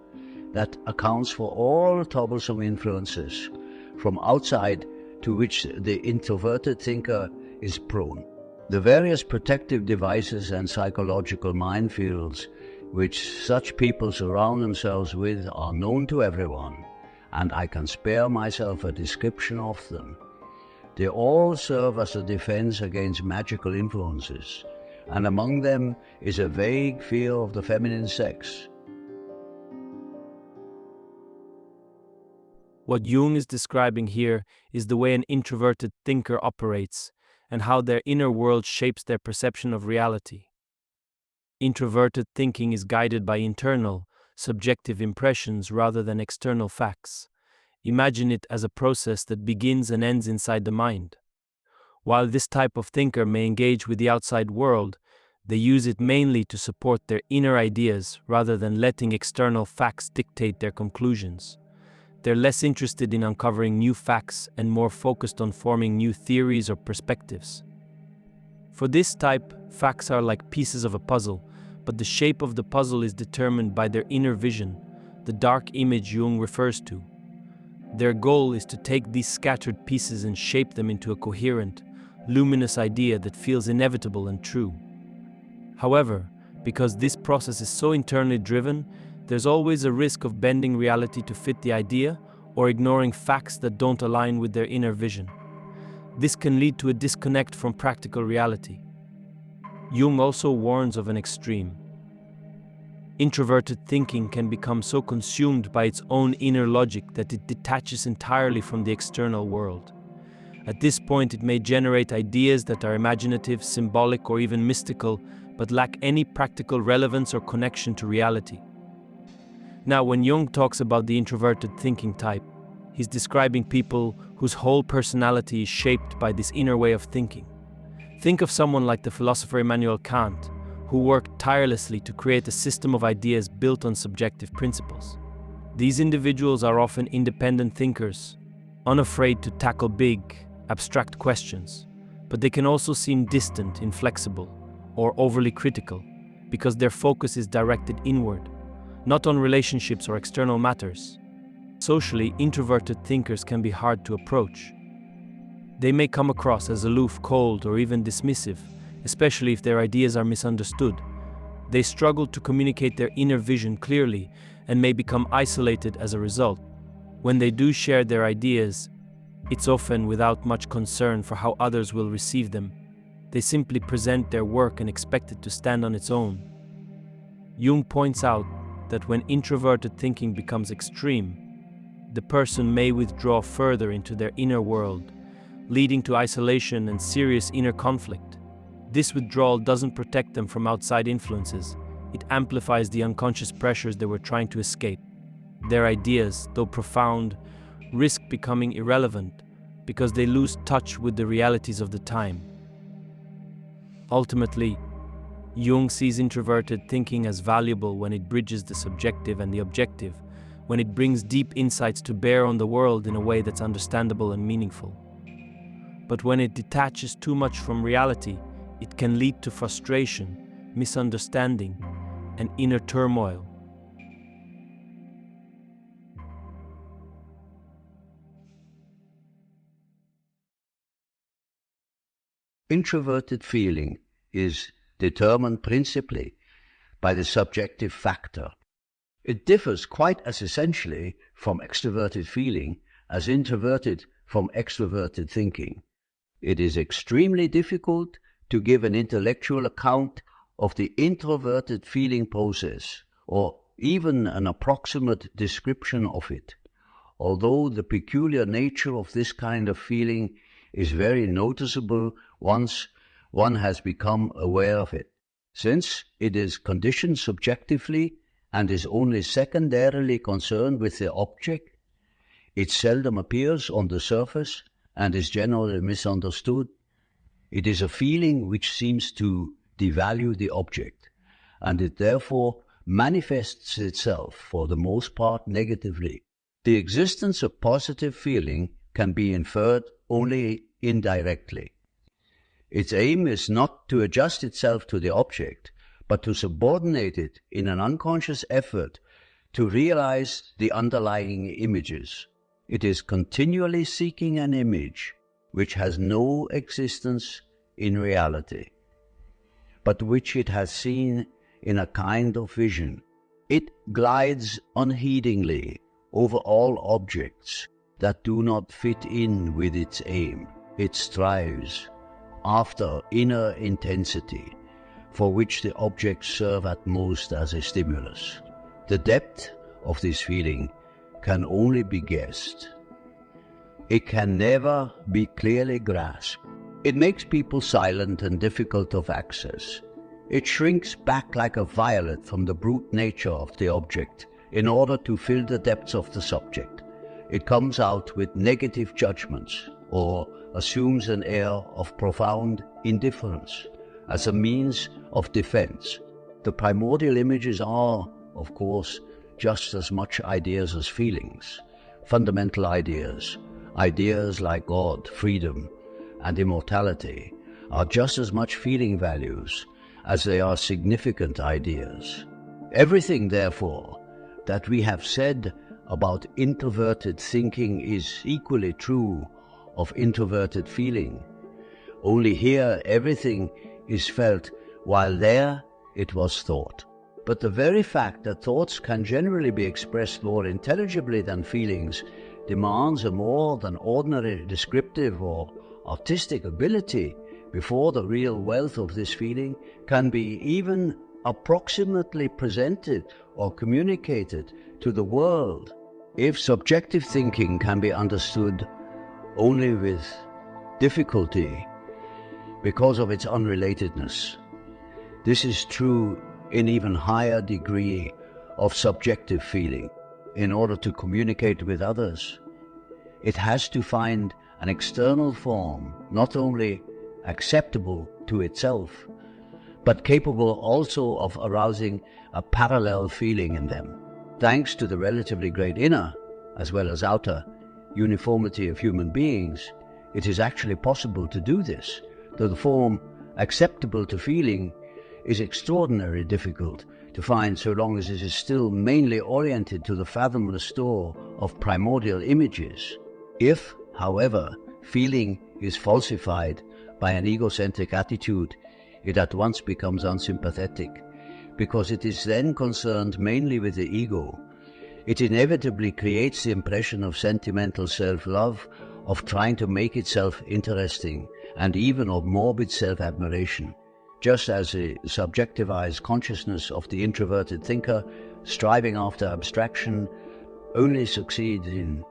that accounts for all troublesome influences from outside to which the introverted thinker is prone. The various protective devices and psychological minefields which such people surround themselves with are known to everyone, and I can spare myself a description of them. They all serve as a defense against magical influences, and among them is a vague fear of the feminine sex. What Jung is describing here is the way an introverted thinker operates and how their inner world shapes their perception of reality. Introverted thinking is guided by internal, subjective impressions rather than external facts. Imagine it as a process that begins and ends inside the mind. While this type of thinker may engage with the outside world, they use it mainly to support their inner ideas rather than letting external facts dictate their conclusions. They're less interested in uncovering new facts and more focused on forming new theories or perspectives. For this type, facts are like pieces of a puzzle, but the shape of the puzzle is determined by their inner vision, the dark image Jung refers to. Their goal is to take these scattered pieces and shape them into a coherent, luminous idea that feels inevitable and true. However, because this process is so internally driven, there's always a risk of bending reality to fit the idea or ignoring facts that don't align with their inner vision. This can lead to a disconnect from practical reality. Jung also warns of an extreme. Introverted thinking can become so consumed by its own inner logic that it detaches entirely from the external world. At this point, it may generate ideas that are imaginative, symbolic, or even mystical, but lack any practical relevance or connection to reality. Now, when Jung talks about the introverted thinking type, he's describing people whose whole personality is shaped by this inner way of thinking. Think of someone like the philosopher Immanuel Kant, who worked tirelessly to create a system of ideas built on subjective principles. These individuals are often independent thinkers, unafraid to tackle big, abstract questions, but they can also seem distant, inflexible, or overly critical, because their focus is directed inward, not on relationships or external matters. Socially, introverted thinkers can be hard to approach. They may come across as aloof, cold, or even dismissive, especially if their ideas are misunderstood. They struggle to communicate their inner vision clearly and may become isolated as a result. When they do share their ideas, it's often without much concern for how others will receive them. They simply present their work and expect it to stand on its own. Jung points out that when introverted thinking becomes extreme, the person may withdraw further into their inner world, leading to isolation and serious inner conflict. This withdrawal doesn't protect them from outside influences. It amplifies the unconscious pressures they were trying to escape. Their ideas, though profound, risk becoming irrelevant because they lose touch with the realities of the time. Ultimately, Jung sees introverted thinking as valuable when it bridges the subjective and the objective, when it brings deep insights to bear on the world in a way that's understandable and meaningful. But when it detaches too much from reality, it can lead to frustration, misunderstanding, and inner turmoil. Introverted feeling is determined principally by the subjective factor. It differs quite as essentially from extroverted feeling as introverted from extroverted thinking. It is extremely difficult to give an intellectual account of the introverted feeling process, or even an approximate description of it, although the peculiar nature of this kind of feeling is very noticeable once one has become aware of it. Since it is conditioned subjectively and is only secondarily concerned with the object, it seldom appears on the surface and is generally misunderstood. It is a feeling which seems to devalue the object, and it therefore manifests itself for the most part negatively. The existence of positive feeling can be inferred only indirectly. Its aim is not to adjust itself to the object, but to subordinate it in an unconscious effort to realize the underlying images. It is continually seeking an image which has no existence in reality, but which it has seen in a kind of vision. It glides unheedingly over all objects that do not fit in with its aim. It strives after inner intensity, for which the objects serve at most as a stimulus. The depth of this feeling can only be guessed. It can never be clearly grasped. It makes people silent and difficult of access. It shrinks back like a violet from the brute nature of the object in order to fill the depths of the subject. It comes out with negative judgments or assumes an air of profound indifference as a means of defense. The primordial images are, of course, just as much ideas as feelings, fundamental ideas. Ideas like God, freedom, and immortality are just as much feeling values as they are significant ideas. Everything, therefore, that we have said about introverted thinking is equally true of introverted feeling. Only here everything is felt, while there it was thought. But the very fact that thoughts can generally be expressed more intelligibly than feelings demands a more than ordinary descriptive or artistic ability before the real wealth of this feeling can be even approximately presented or communicated to the world. If subjective thinking can be understood only with difficulty because of its unrelatedness, this is true in even higher degree of subjective feeling. In order to communicate with others, it has to find an external form, not only acceptable to itself, but capable also of arousing a parallel feeling in them. Thanks to the relatively great inner, as well as outer, uniformity of human beings, it is actually possible to do this, though the form acceptable to feeling is extraordinarily difficult to find so long as it is still mainly oriented to the fathomless store of primordial images. If, however, feeling is falsified by an egocentric attitude, it at once becomes unsympathetic, because it is then concerned mainly with the ego. It inevitably creates the impression of sentimental self-love, of trying to make itself interesting, and even of morbid self-admiration. Just as the subjectivized consciousness of the introverted thinker, striving after abstraction, only succeeds in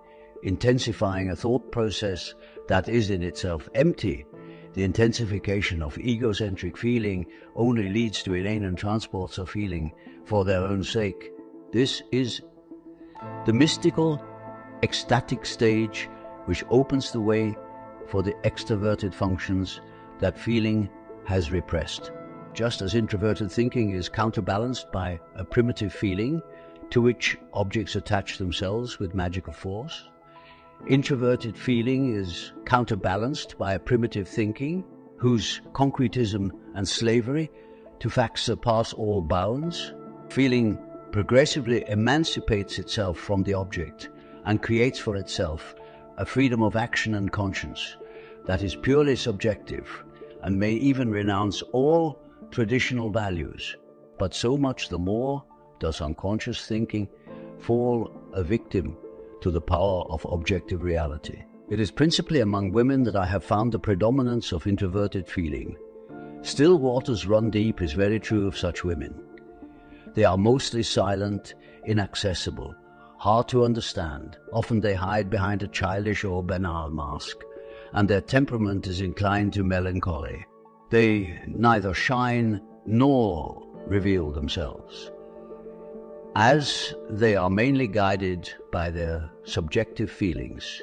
intensifying a thought process that is in itself empty, the intensification of egocentric feeling only leads to inane transports of feeling for their own sake. This is the mystical, ecstatic stage which opens the way for the extroverted functions that feeling has repressed. Just as introverted thinking is counterbalanced by a primitive feeling to which objects attach themselves with magical force, introverted feeling is counterbalanced by a primitive thinking whose concretism and slavery to facts surpass all bounds. Feeling progressively emancipates itself from the object and creates for itself a freedom of action and conscience that is purely subjective and may even renounce all traditional values. But so much the more does unconscious thinking fall a victim to the power of objective reality. It is principally among women that I have found the predominance of introverted feeling. Still waters run deep is very true of such women. They are mostly silent, inaccessible, hard to understand. Often they hide behind a childish or banal mask, and their temperament is inclined to melancholy. They neither shine nor reveal themselves. As they are mainly guided by their subjective feelings,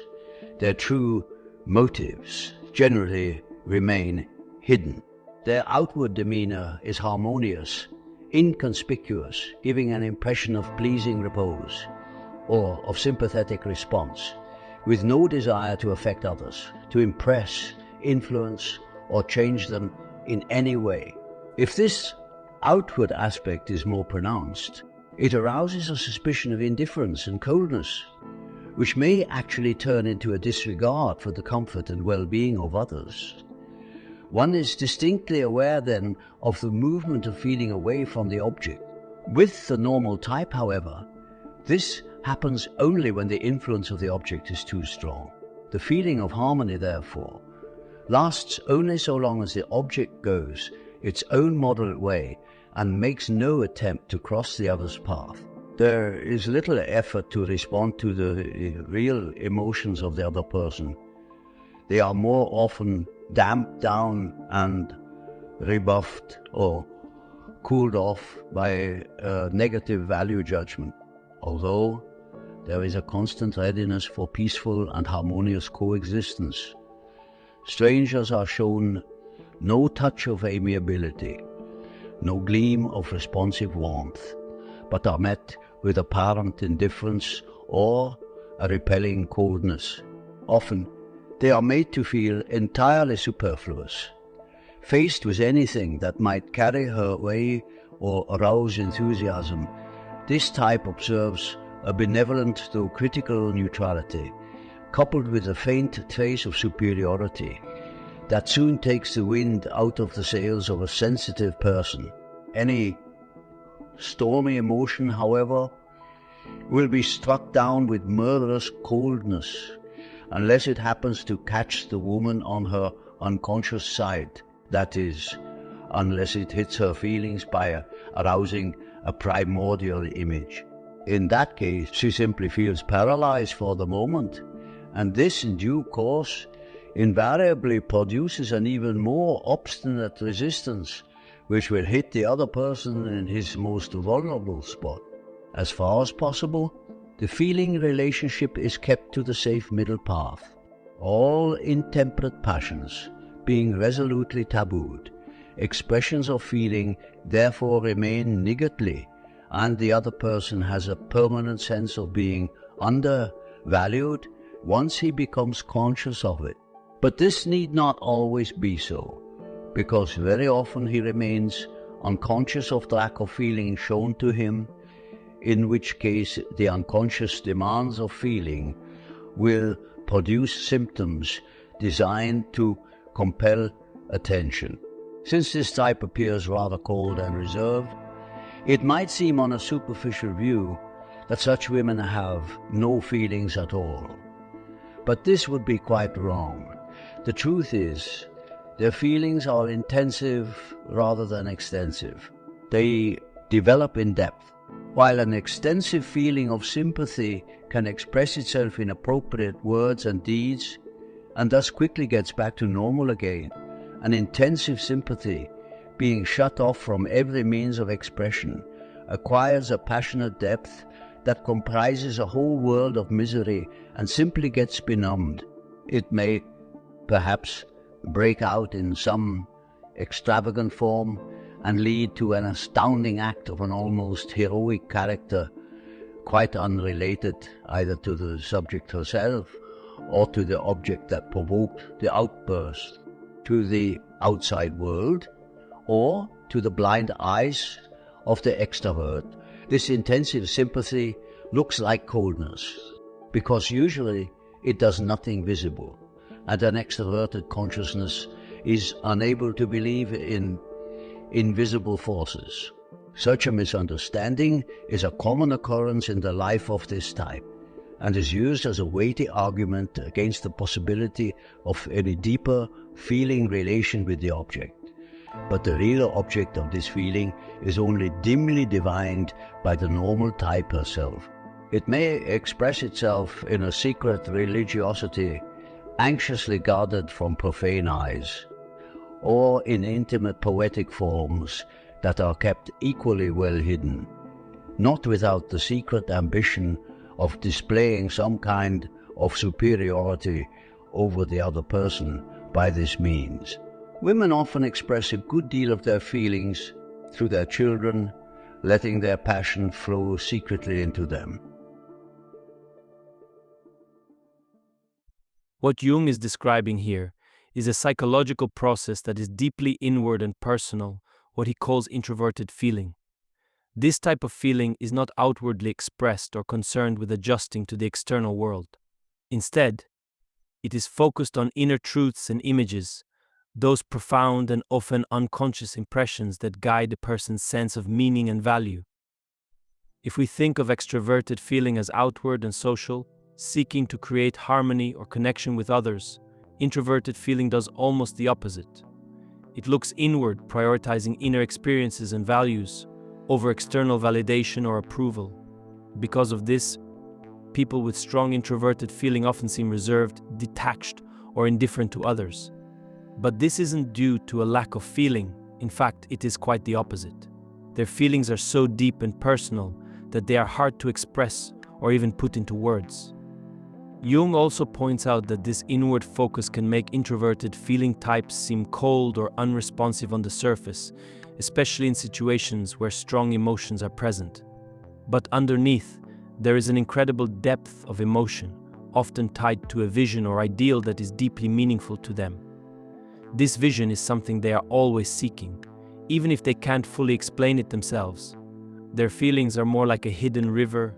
their true motives generally remain hidden. Their outward demeanor is harmonious, inconspicuous, giving an impression of pleasing repose or of sympathetic response, with no desire to affect others, to impress, influence, or change them in any way. If this outward aspect is more pronounced, it arouses a suspicion of indifference and coldness, which may actually turn into a disregard for the comfort and well-being of others. One is distinctly aware then of the movement of feeling away from the object. With the normal type, however, this happens only when the influence of the object is too strong. The feeling of harmony, therefore, lasts only so long as the object goes its own moderate way and makes no attempt to cross the other's path. There is little effort to respond to the real emotions of the other person. They are more often damped down and rebuffed or cooled off by a negative value judgment, although there is a constant readiness for peaceful and harmonious coexistence. Strangers are shown no touch of amiability, no gleam of responsive warmth, but are met with apparent indifference or a repelling coldness. Often, they are made to feel entirely superfluous. Faced with anything that might carry her away or arouse enthusiasm, this type observes a benevolent though critical neutrality, coupled with a faint trace of superiority, that soon takes the wind out of the sails of a sensitive person. Any stormy emotion, however, will be struck down with murderous coldness, unless it happens to catch the woman on her unconscious side. That is, unless it hits her feelings by arousing a primordial image. In that case, she simply feels paralyzed for the moment, and this in due course invariably produces an even more obstinate resistance, which will hit the other person in his most vulnerable spot. As far as possible, the feeling relationship is kept to the safe middle path, all intemperate passions being resolutely tabooed. Expressions of feeling therefore remain niggardly, and the other person has a permanent sense of being undervalued once he becomes conscious of it. But this need not always be so, because very often he remains unconscious of the lack of feeling shown to him, in which case the unconscious demands of feeling will produce symptoms designed to compel attention. Since this type appears rather cold and reserved, it might seem on a superficial view that such women have no feelings at all. But this would be quite wrong. The truth is, their feelings are intensive rather than extensive. They develop in depth. While an extensive feeling of sympathy can express itself in appropriate words and deeds, and thus quickly gets back to normal again, an intensive sympathy, being shut off from every means of expression, acquires a passionate depth that comprises a whole world of misery and simply gets benumbed. It may perhaps break out in some extravagant form and lead to an astounding act of an almost heroic character, quite unrelated either to the subject herself or to the object that provoked the outburst, to the outside world, or to the blind eyes of the extrovert. This intensive sympathy looks like coldness, because usually it does nothing visible, and an extroverted consciousness is unable to believe in invisible forces. Such a misunderstanding is a common occurrence in the life of this type, and is used as a weighty argument against the possibility of any deeper feeling relation with the object. But the real object of this feeling is only dimly divined by the normal type herself. It may express itself in a secret religiosity anxiously guarded from profane eyes, or in intimate poetic forms that are kept equally well hidden, not without the secret ambition of displaying some kind of superiority over the other person by this means. Women often express a good deal of their feelings through their children, letting their passion flow secretly into them. What Jung is describing here is a psychological process that is deeply inward and personal, what he calls introverted feeling. This type of feeling is not outwardly expressed or concerned with adjusting to the external world. Instead, it is focused on inner truths and images, those profound and often unconscious impressions that guide a person's sense of meaning and value. If we think of extroverted feeling as outward and social, seeking to create harmony or connection with others, introverted feeling does almost the opposite. It looks inward, prioritizing inner experiences and values over external validation or approval. Because of this, people with strong introverted feeling often seem reserved, detached, or indifferent to others. But this isn't due to a lack of feeling. In fact, it is quite the opposite. Their feelings are so deep and personal that they are hard to express or even put into words. Jung also points out that this inward focus can make introverted feeling types seem cold or unresponsive on the surface, especially in situations where strong emotions are present. But underneath, there is an incredible depth of emotion, often tied to a vision or ideal that is deeply meaningful to them. This vision is something they are always seeking, even if they can't fully explain it themselves. Their feelings are more like a hidden river,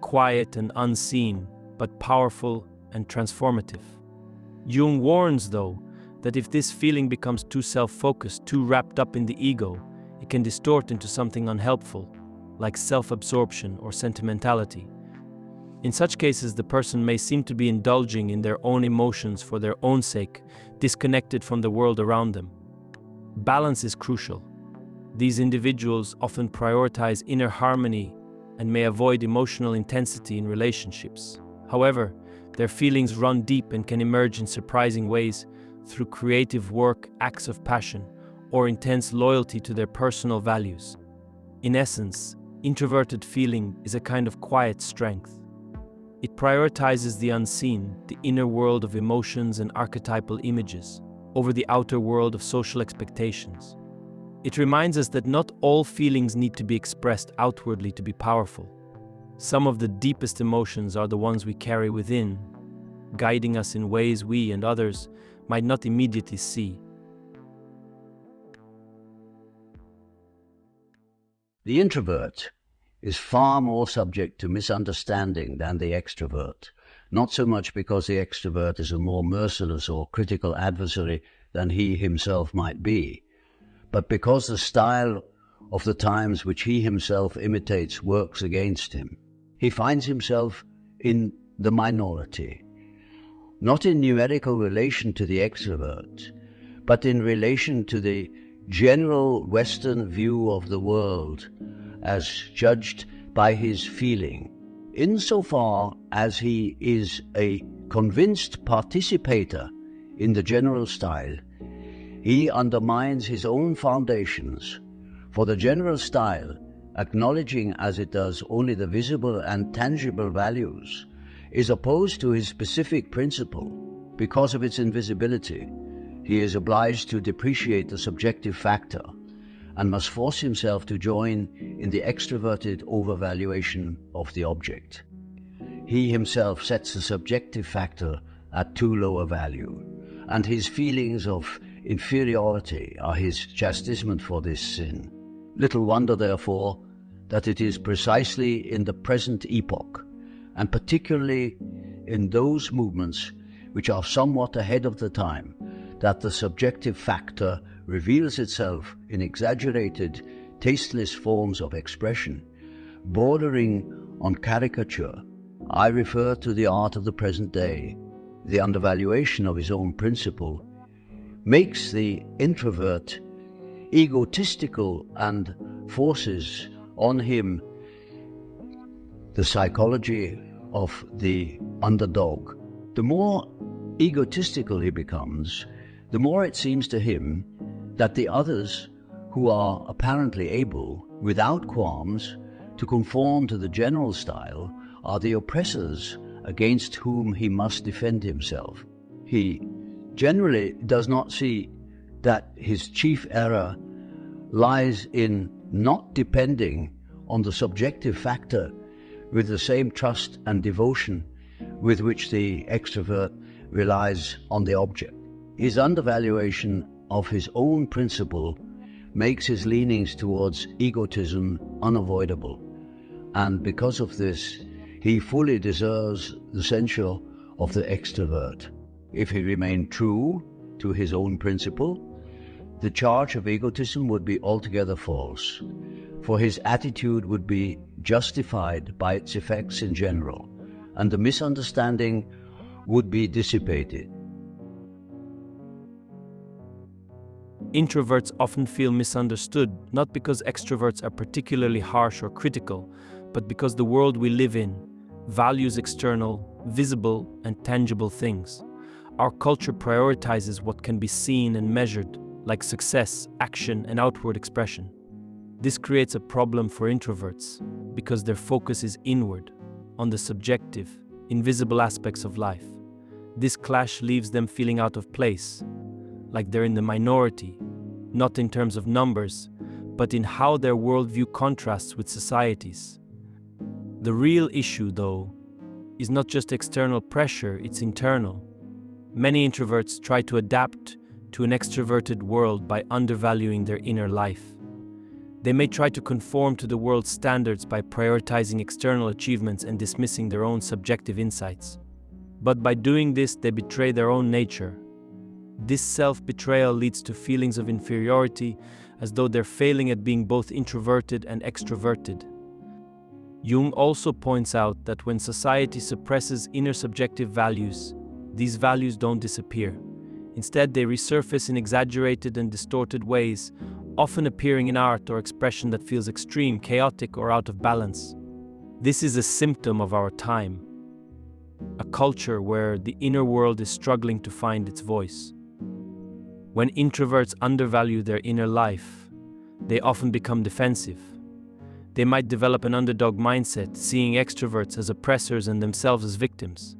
quiet and unseen, but powerful and transformative. Jung warns, though, that if this feeling becomes too self-focused, too wrapped up in the ego, it can distort into something unhelpful, like self-absorption or sentimentality. In such cases, the person may seem to be indulging in their own emotions for their own sake, disconnected from the world around them. Balance is crucial. These individuals often prioritize inner harmony and may avoid emotional intensity in relationships. However, their feelings run deep and can emerge in surprising ways through creative work, acts of passion, or intense loyalty to their personal values. In essence, introverted feeling is a kind of quiet strength. It prioritizes the unseen, the inner world of emotions and archetypal images, over the outer world of social expectations. It reminds us that not all feelings need to be expressed outwardly to be powerful. Some of the deepest emotions are the ones we carry within, guiding us in ways we and others might not immediately see. The introvert is far more subject to misunderstanding than the extrovert, not so much because the extrovert is a more merciless or critical adversary than he himself might be, but because the style of the times which he himself imitates works against him. He finds himself in the minority, not in numerical relation to the extrovert, but in relation to the general Western view of the world as judged by his feeling. Insofar as he is a convinced participator in the general style, he undermines his own foundations, for the general style, acknowledging as it does only the visible and tangible values, is opposed to his specific principle. Because of its invisibility, he is obliged to depreciate the subjective factor and must force himself to join in the extroverted overvaluation of the object. He himself sets the subjective factor at too low a value, and his feelings of inferiority are his chastisement for this sin. Little wonder, therefore, that it is precisely in the present epoch, and particularly in those movements which are somewhat ahead of the time, that the subjective factor reveals itself in exaggerated, tasteless forms of expression, bordering on caricature. I refer to the art of the present day. The undervaluation of his own principle makes the introvert egotistical and forces on him the psychology of the underdog. The more egotistical he becomes, the more it seems to him that the others, who are apparently able, without qualms, to conform to the general style, are the oppressors against whom he must defend himself. He generally does not see that his chief error lies in not depending on the subjective factor with the same trust and devotion with which the extrovert relies on the object. His undervaluation of his own principle makes his leanings towards egotism unavoidable, and because of this, he fully deserves the censure of the extrovert. If he remained true to his own principle, the charge of egotism would be altogether false, for his attitude would be justified by its effects in general, and the misunderstanding would be dissipated. Introverts often feel misunderstood, not because extroverts are particularly harsh or critical, but because the world we live in values external, visible, and tangible things. Our culture prioritizes what can be seen and measured, like success, action, and outward expression. This creates a problem for introverts, because their focus is inward, on the subjective, invisible aspects of life. This clash leaves them feeling out of place, like they're in the minority, not in terms of numbers, but in how their worldview contrasts with society's. The real issue, though, is not just external pressure, it's internal. Many introverts try to adapt to an extroverted world by undervaluing their inner life. They may try to conform to the world's standards by prioritizing external achievements and dismissing their own subjective insights. But by doing this, they betray their own nature. This self-betrayal leads to feelings of inferiority, as though they're failing at being both introverted and extroverted. Jung also points out that when society suppresses inner subjective values, these values don't disappear. Instead, they resurface in exaggerated and distorted ways, often appearing in art or expression that feels extreme, chaotic, or out of balance. This is a symptom of our time, a culture where the inner world is struggling to find its voice. When introverts undervalue their inner life, they often become defensive. They might develop an underdog mindset, seeing extroverts as oppressors and themselves as victims.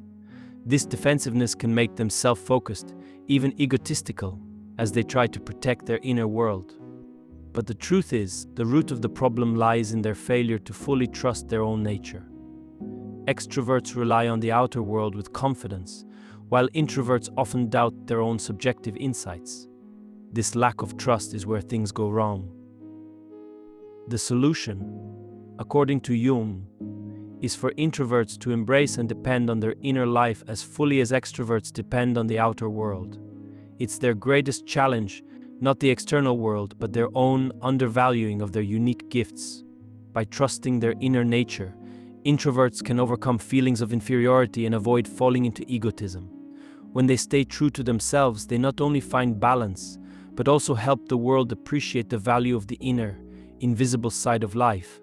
This defensiveness can make them self-focused, even egotistical, as they try to protect their inner world. But the truth is, the root of the problem lies in their failure to fully trust their own nature. Extroverts rely on the outer world with confidence, while introverts often doubt their own subjective insights. This lack of trust is where things go wrong. The solution, according to Jung, is for introverts to embrace and depend on their inner life as fully as extroverts depend on the outer world. It's their greatest challenge, not the external world, but their own undervaluing of their unique gifts. By trusting their inner nature, introverts can overcome feelings of inferiority and avoid falling into egotism. When they stay true to themselves, they not only find balance, but also help the world appreciate the value of the inner, invisible side of life.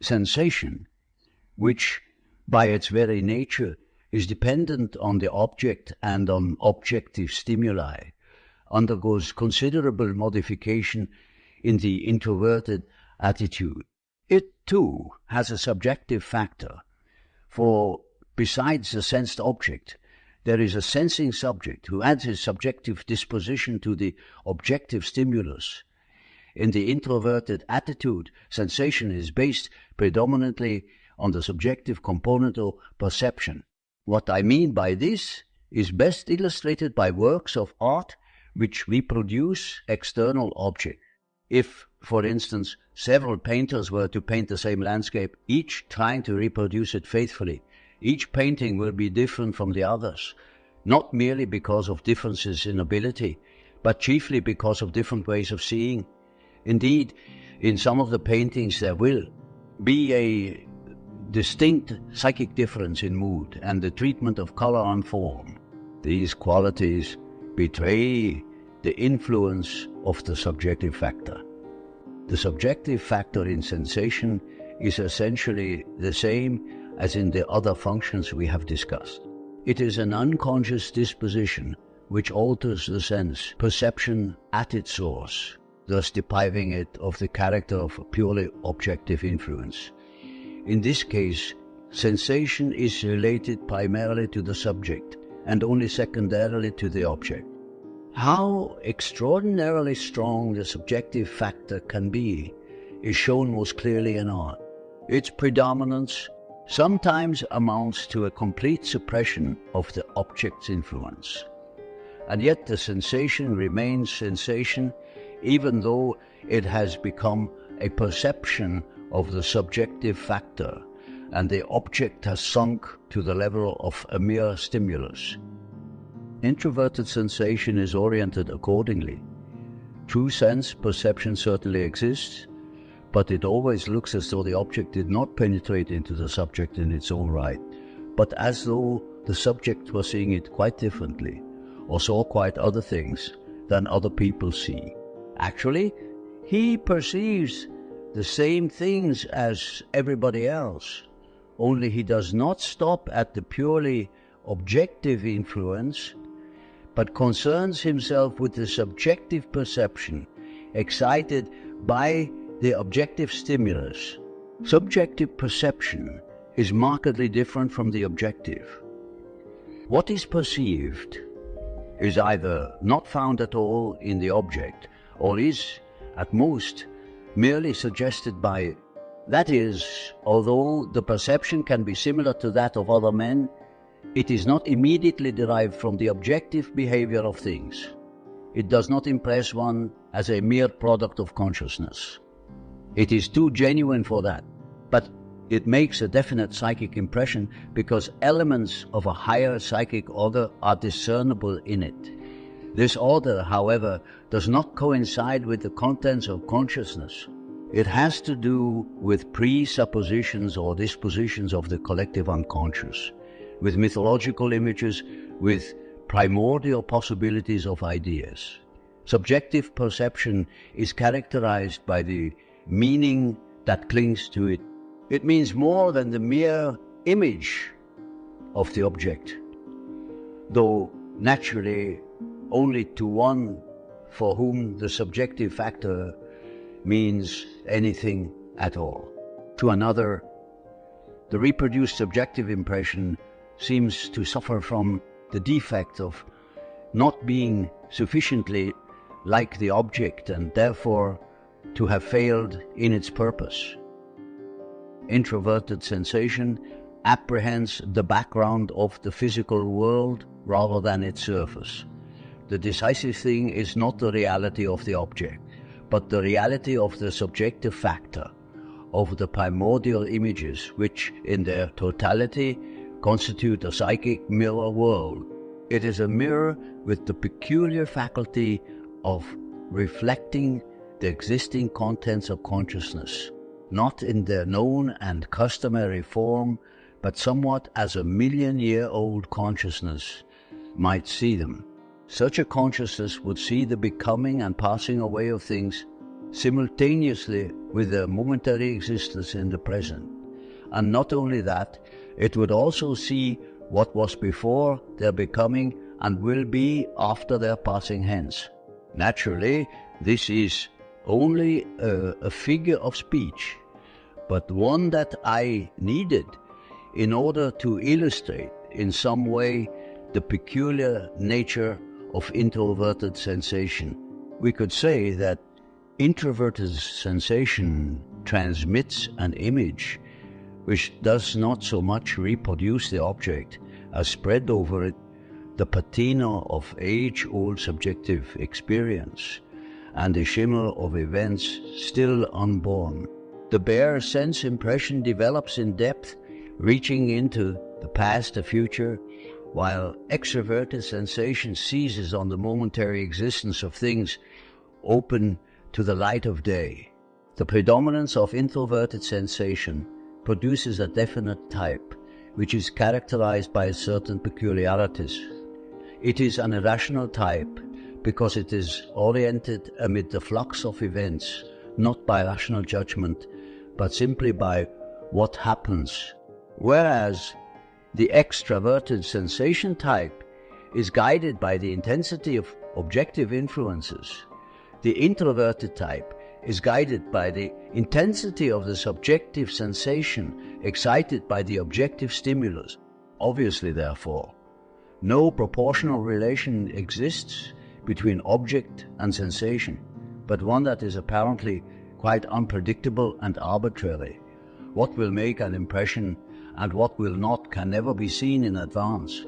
Sensation, which by its very nature is dependent on the object and on objective stimuli, undergoes considerable modification in the introverted attitude. It too has a subjective factor, for besides the sensed object, there is a sensing subject who adds his subjective disposition to the objective stimulus. In the introverted attitude, sensation is based predominantly on the subjective component of perception. What I mean by this is best illustrated by works of art which reproduce external objects. If, for instance, several painters were to paint the same landscape, each trying to reproduce it faithfully, each painting will be different from the others, not merely because of differences in ability, but chiefly because of different ways of seeing. Indeed, in some of the paintings there will be a distinct psychic difference in mood and the treatment of color and form. These qualities betray the influence of the subjective factor. The subjective factor in sensation is essentially the same as in the other functions we have discussed. It is an unconscious disposition which alters the sense perception at its source, thus depriving it of the character of a purely objective influence. In this case, sensation is related primarily to the subject and only secondarily to the object. How extraordinarily strong the subjective factor can be is shown most clearly in art. Its predominance sometimes amounts to a complete suppression of the object's influence. And yet the sensation remains sensation even though it has become a perception of the subjective factor and the object has sunk to the level of a mere stimulus. Introverted sensation is oriented accordingly. True sense perception certainly exists, but it always looks as though the object did not penetrate into the subject in its own right, but as though the subject was seeing it quite differently, or saw quite other things than other people see. Actually, he perceives the same things as everybody else, only he does not stop at the purely objective influence, but concerns himself with the subjective perception excited by the objective stimulus. Subjective perception is markedly different from the objective. What is perceived is either not found at all in the object, or is, at most, merely suggested by it. That is, although the perception can be similar to that of other men, it is not immediately derived from the objective behavior of things. It does not impress one as a mere product of consciousness. It is too genuine for that, but it makes a definite psychic impression because elements of a higher psychic order are discernible in it. This order, however, does not coincide with the contents of consciousness. It has to do with presuppositions or dispositions of the collective unconscious. with mythological images, with primordial possibilities of ideas. Subjective perception is characterized by the meaning that clings to it. It means more than the mere image of the object, though naturally only to one for whom the subjective factor means anything at all. To another, the reproduced subjective impression seems to suffer from the defect of not being sufficiently like the object and therefore to have failed in its purpose. Introverted sensation apprehends the background of the physical world rather than its surface. The decisive thing is not the reality of the object, but the reality of the subjective factor, of the primordial images which, in their totality, constitute a psychic mirror world. It is a mirror with the peculiar faculty of reflecting the existing contents of consciousness, not in their known and customary form, but somewhat as a million-year-old consciousness might see them. Such a consciousness would see the becoming and passing away of things simultaneously with their momentary existence in the present. And not only that, it would also see what was before their becoming and will be after their passing hence. Naturally, this is only a figure of speech, but one that I needed in order to illustrate in some way the peculiar nature of introverted sensation. We could say that introverted sensation transmits an image which does not so much reproduce the object as spread over it the patina of age-old subjective experience and the shimmer of events still unborn. The bare sense impression develops in depth, reaching into the past, the future, while extroverted sensation seizes on the momentary existence of things open to the light of day. The predominance of introverted sensation produces a definite type, which is characterized by certain peculiarities. It is an irrational type because it is oriented amid the flux of events, not by rational judgment, but simply by what happens. Whereas the extraverted sensation type is guided by the intensity of objective influences. The introverted type is guided by the intensity of the subjective sensation excited by the objective stimulus. Obviously, therefore, no proportional relation exists between object and sensation, but one that is apparently quite unpredictable and arbitrary. What will make an impression and what will not can never be seen in advance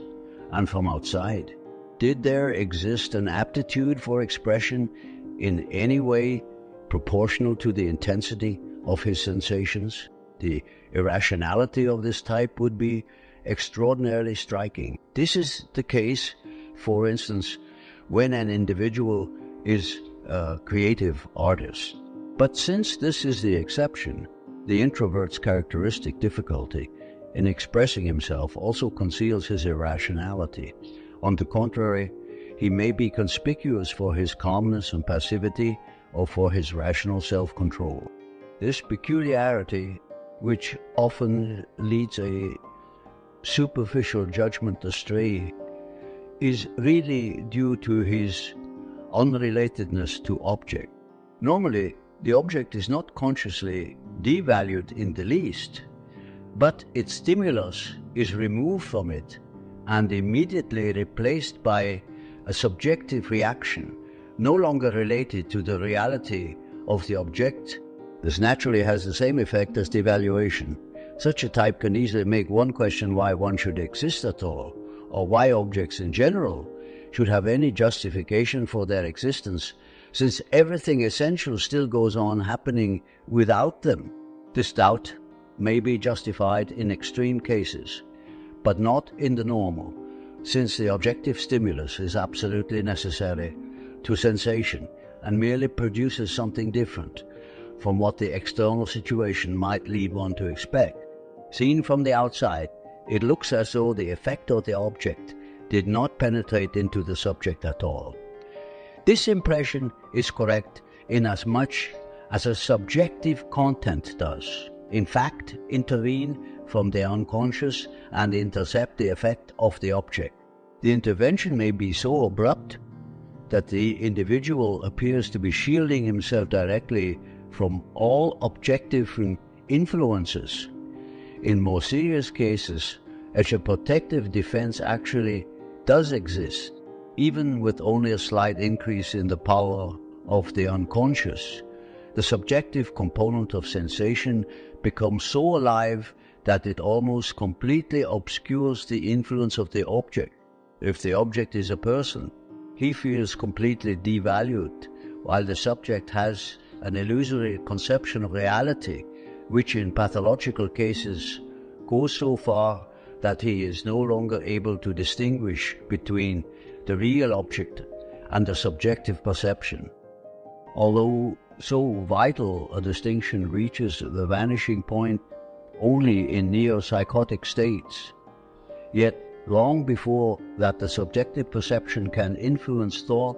and from outside. Did there exist an aptitude for expression in any way proportional to the intensity of his sensations? The irrationality of this type would be extraordinarily striking. This is the case, for instance, when an individual is a creative artist. But since this is the exception, the introvert's characteristic difficulty in expressing himself also conceals his irrationality. On the contrary, he may be conspicuous for his calmness and passivity or for his rational self-control. This peculiarity, which often leads a superficial judgment astray, is really due to his unrelatedness to object. Normally, the object is not consciously devalued in the least, but its stimulus is removed from it and immediately replaced by a subjective reaction, no longer related to the reality of the object. This naturally has the same effect as devaluation. Such a type can easily make one question why one should exist at all, or why objects in general should have any justification for their existence, since everything essential still goes on happening without them. This doubt may be justified in extreme cases, but not in the normal, since the objective stimulus is absolutely necessary to sensation and merely produces something different from what the external situation might lead one to expect. Seen from the outside, it looks as though the effect of the object did not penetrate into the subject at all. This impression is correct inasmuch as a subjective content does, in fact, intervene from the unconscious and intercept the effect of the object. The intervention may be so abrupt that the individual appears to be shielding himself directly from all objective influences. In more serious cases, such a protective defense actually does exist, even with only a slight increase in the power of the unconscious. The subjective component of sensation becomes so alive that it almost completely obscures the influence of the object. If the object is a person, he feels completely devalued, while the subject has an illusory conception of reality, which in pathological cases goes so far that he is no longer able to distinguish between the real object and the subjective perception. Although so vital a distinction reaches the vanishing point only in neo-psychotic states, yet long before that the subjective perception can influence thought,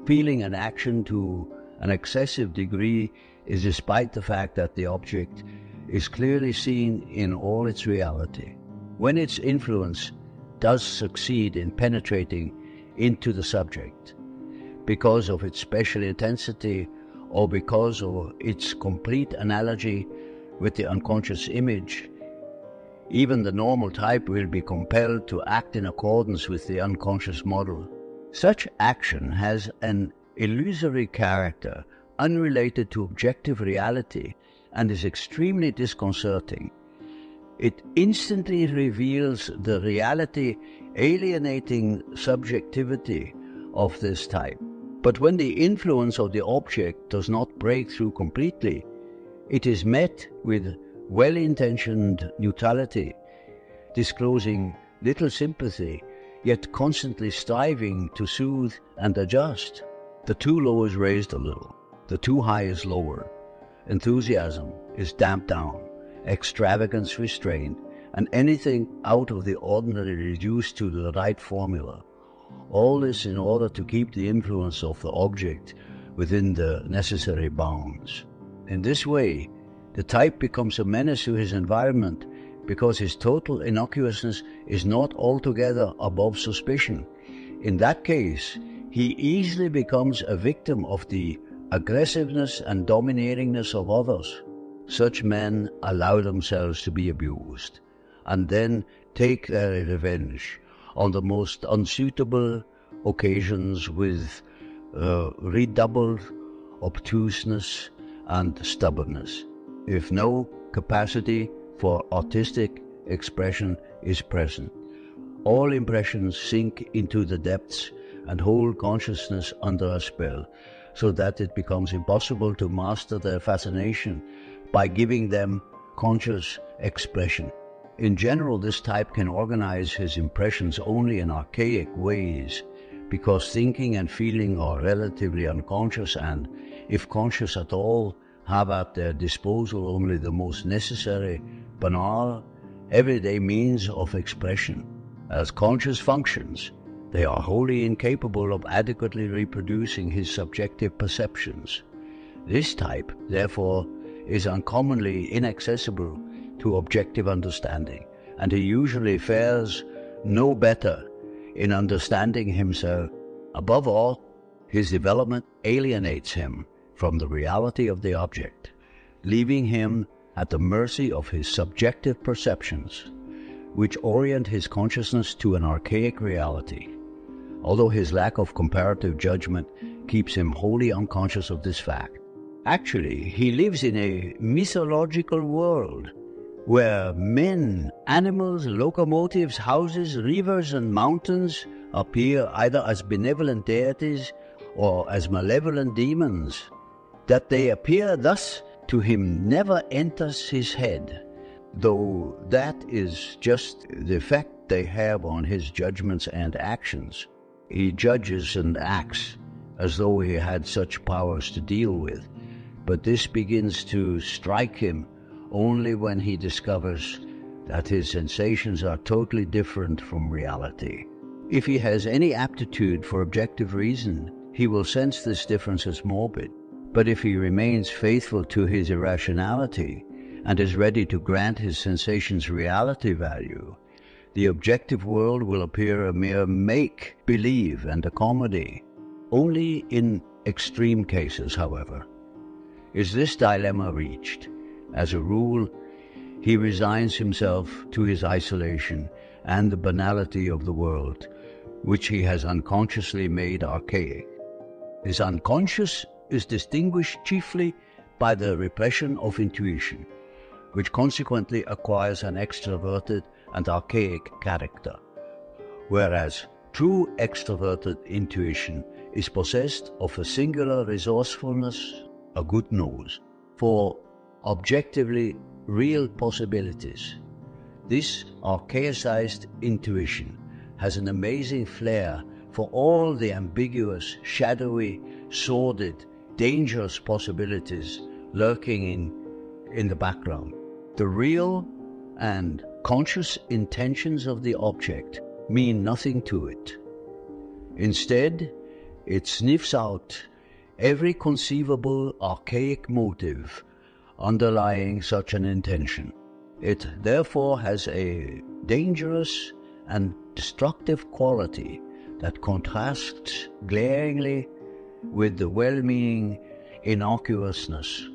feeling and action to an excessive degree is despite the fact that the object is clearly seen in all its reality. When its influence does succeed in penetrating into the subject, because of its special intensity or because of its complete analogy with the unconscious image, even the normal type will be compelled to act in accordance with the unconscious model. Such action has an illusory character, unrelated to objective reality, and is extremely disconcerting. It instantly reveals the reality alienating subjectivity of this type. But when the influence of the object does not break through completely, it is met with well-intentioned neutrality, disclosing little sympathy, yet constantly striving to soothe and adjust. The too low is raised a little, the too high is lowered, enthusiasm is damped down, extravagance restrained, and anything out of the ordinary reduced to the right formula. All this in order to keep the influence of the object within the necessary bounds. In this way, the type becomes a menace to his environment because his total innocuousness is not altogether above suspicion. In that case, he easily becomes a victim of the aggressiveness and dominatingness of others. Such men allow themselves to be abused and then take their revenge on the most unsuitable occasions with redoubled obtuseness and stubbornness. If no capacity for artistic expression is present, all impressions sink into the depths and hold consciousness under a spell, so that it becomes impossible to master their fascination by giving them conscious expression. In general, this type can organize his impressions only in archaic ways, because thinking and feeling are relatively unconscious and, if conscious at all, have at their disposal only the most necessary, banal, everyday means of expression. As conscious functions, they are wholly incapable of adequately reproducing his subjective perceptions. This type, therefore, is uncommonly inaccessible to objective understanding, and he usually fares no better in understanding himself. Above all, his development alienates him from the reality of the object, leaving him at the mercy of his subjective perceptions, which orient his consciousness to an archaic reality. Although his lack of comparative judgment keeps him wholly unconscious of this fact. Actually, he lives in a mythological world where men, animals, locomotives, houses, rivers, and mountains appear either as benevolent deities or as malevolent demons. That they appear thus to him never enters his head, though that is just the effect they have on his judgments and actions. He judges and acts as though he had such powers to deal with, but this begins to strike him only when he discovers that his sensations are totally different from reality. If he has any aptitude for objective reason, he will sense this difference as morbid. But if he remains faithful to his irrationality and is ready to grant his sensations reality value, the objective world will appear a mere make-believe and a comedy. Only in extreme cases, however, is this dilemma reached. As a rule, he resigns himself to his isolation and the banality of the world, which he has unconsciously made archaic. His unconscious is distinguished chiefly by the repression of intuition, which consequently acquires an extroverted and archaic character, whereas true extroverted intuition is possessed of a singular resourcefulness, a good nose, for objectively real possibilities. This archaicized intuition has an amazing flair for all the ambiguous, shadowy, sordid, dangerous possibilities lurking in the background. The real and conscious intentions of the object mean nothing to it. Instead, it sniffs out every conceivable archaic motive underlying such an intention. It therefore has a dangerous and destructive quality that contrasts glaringly with the well-meaning innocuousness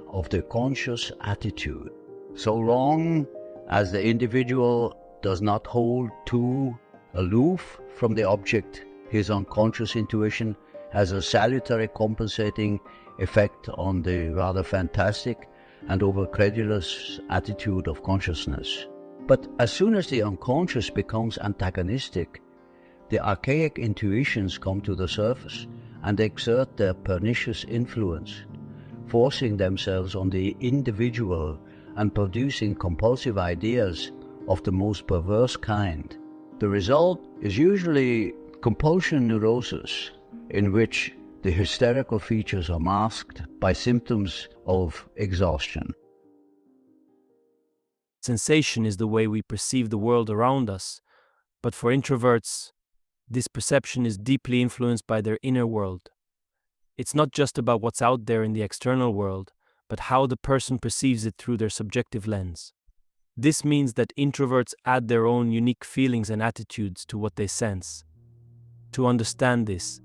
of the conscious attitude. So long as the individual does not hold too aloof from the object, his unconscious intuition has a salutary compensating effect on the rather fantastic and over-credulous attitude of consciousness. But as soon as the unconscious becomes antagonistic, the archaic intuitions come to the surface and exert their pernicious influence, forcing themselves on the individual and producing compulsive ideas of the most perverse kind. The result is usually compulsion neurosis, in which the hysterical features are masked by symptoms of exhaustion. Sensation is the way we perceive the world around us, but for introverts, this perception is deeply influenced by their inner world. It's not just about what's out there in the external world, but how the person perceives it through their subjective lens. This means that introverts add their own unique feelings and attitudes to what they sense. To understand this,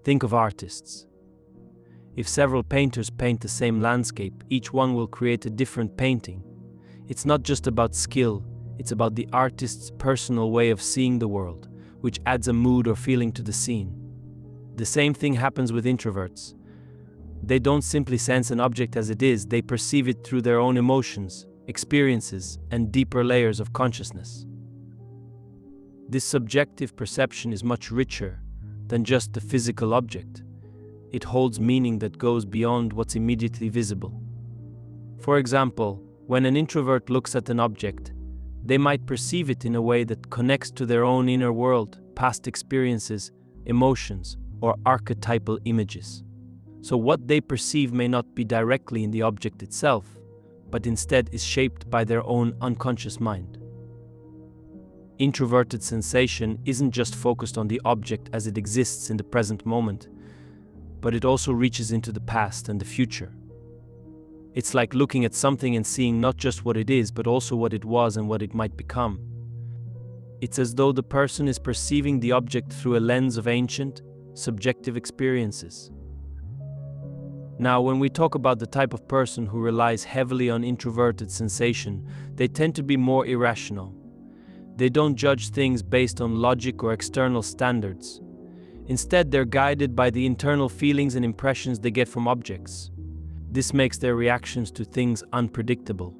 think of artists. If several painters paint the same landscape, each one will create a different painting. It's not just about skill, it's about the artist's personal way of seeing the world, which adds a mood or feeling to the scene. The same thing happens with introverts. They don't simply sense an object as it is, they perceive it through their own emotions, experiences, and deeper layers of consciousness. This subjective perception is much richer than just the physical object. It holds meaning that goes beyond what's immediately visible. For example, when an introvert looks at an object, they might perceive it in a way that connects to their own inner world, past experiences, emotions, or archetypal images. So what they perceive may not be directly in the object itself, but instead is shaped by their own unconscious mind. Introverted sensation isn't just focused on the object as it exists in the present moment, but it also reaches into the past and the future. It's like looking at something and seeing not just what it is, but also what it was and what it might become. It's as though the person is perceiving the object through a lens of ancient, subjective experiences. Now, when we talk about the type of person who relies heavily on introverted sensation, they tend to be more irrational. They don't judge things based on logic or external standards. Instead, they're guided by the internal feelings and impressions they get from objects. This makes their reactions to things unpredictable.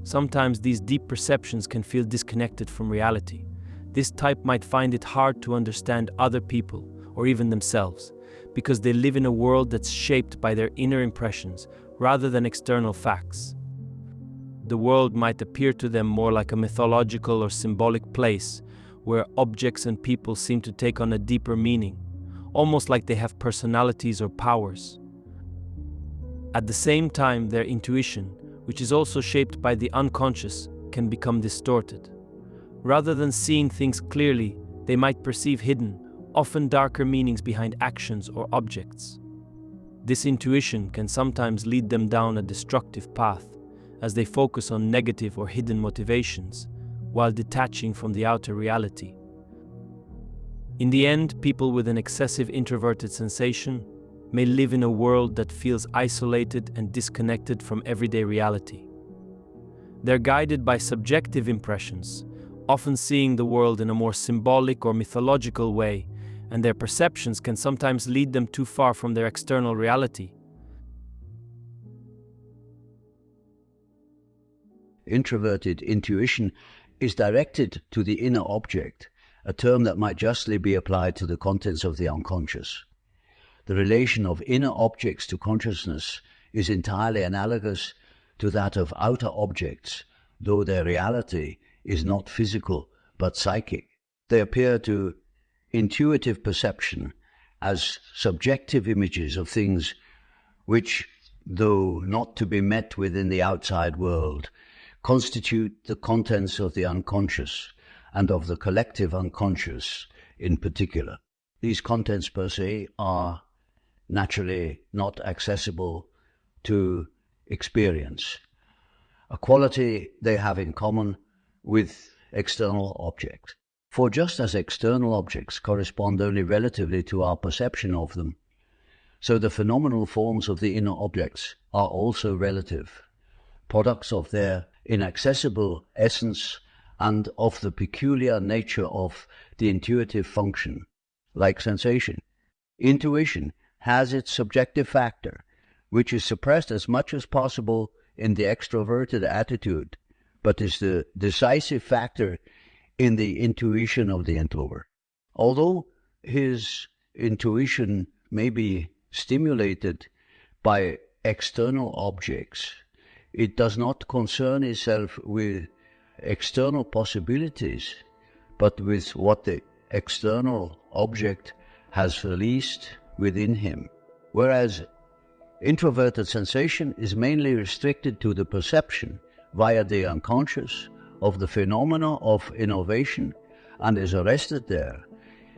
Sometimes these deep perceptions can feel disconnected from reality. This type might find it hard to understand other people, or even themselves, because they live in a world that's shaped by their inner impressions rather than external facts. The world might appear to them more like a mythological or symbolic place, where objects and people seem to take on a deeper meaning, almost like they have personalities or powers. At the same time, their intuition, which is also shaped by the unconscious, can become distorted. Rather than seeing things clearly, they might perceive hidden, often darker meanings behind actions or objects. This intuition can sometimes lead them down a destructive path, as they focus on negative or hidden motivations, while detaching from the outer reality. In the end, people with an excessive introverted sensation may live in a world that feels isolated and disconnected from everyday reality. They're guided by subjective impressions, often seeing the world in a more symbolic or mythological way, and their perceptions can sometimes lead them too far from their external reality. Introverted intuition is directed to the inner object, a term that might justly be applied to the contents of the unconscious. The relation of inner objects to consciousness is entirely analogous to that of outer objects, though their reality is not physical but psychic. They appear to intuitive perception as subjective images of things which, though not to be met with in the outside world, constitute the contents of the unconscious and of the collective unconscious in particular. These contents per se are naturally not accessible to experience, a quality they have in common with external objects. For just as external objects correspond only relatively to our perception of them, so the phenomenal forms of the inner objects are also relative, products of their inaccessible essence and of the peculiar nature of the intuitive function. Like sensation, intuition has its subjective factor, which is suppressed as much as possible in the extroverted attitude, but is the decisive factor in the intuition of the introvert. Although his intuition may be stimulated by external objects, it does not concern itself with external possibilities, but with what the external object has released within him. Whereas introverted sensation is mainly restricted to the perception via the unconscious of the phenomena of innovation and is arrested there.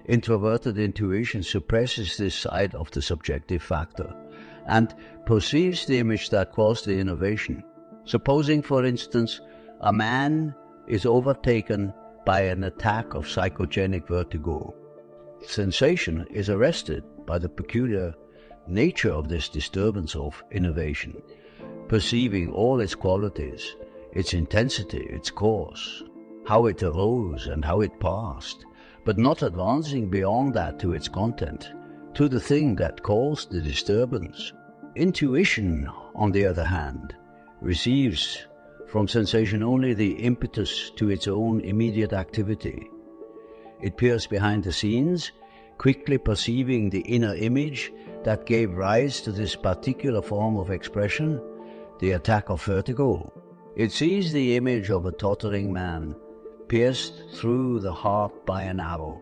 Introverted intuition suppresses this side of the subjective factor and perceives the image that caused the innovation. Supposing, for instance, a man is overtaken by an attack of psychogenic vertigo. Sensation is arrested by the peculiar nature of this disturbance of innovation, perceiving all its qualities, its intensity, its cause, how it arose and how it passed, but not advancing beyond that to its content, to the thing that caused the disturbance. Intuition, on the other hand, receives from sensation only the impetus to its own immediate activity. It peers behind the scenes, quickly perceiving the inner image that gave rise to this particular form of expression, the attack of vertigo. It sees the image of a tottering man, pierced through the heart by an arrow.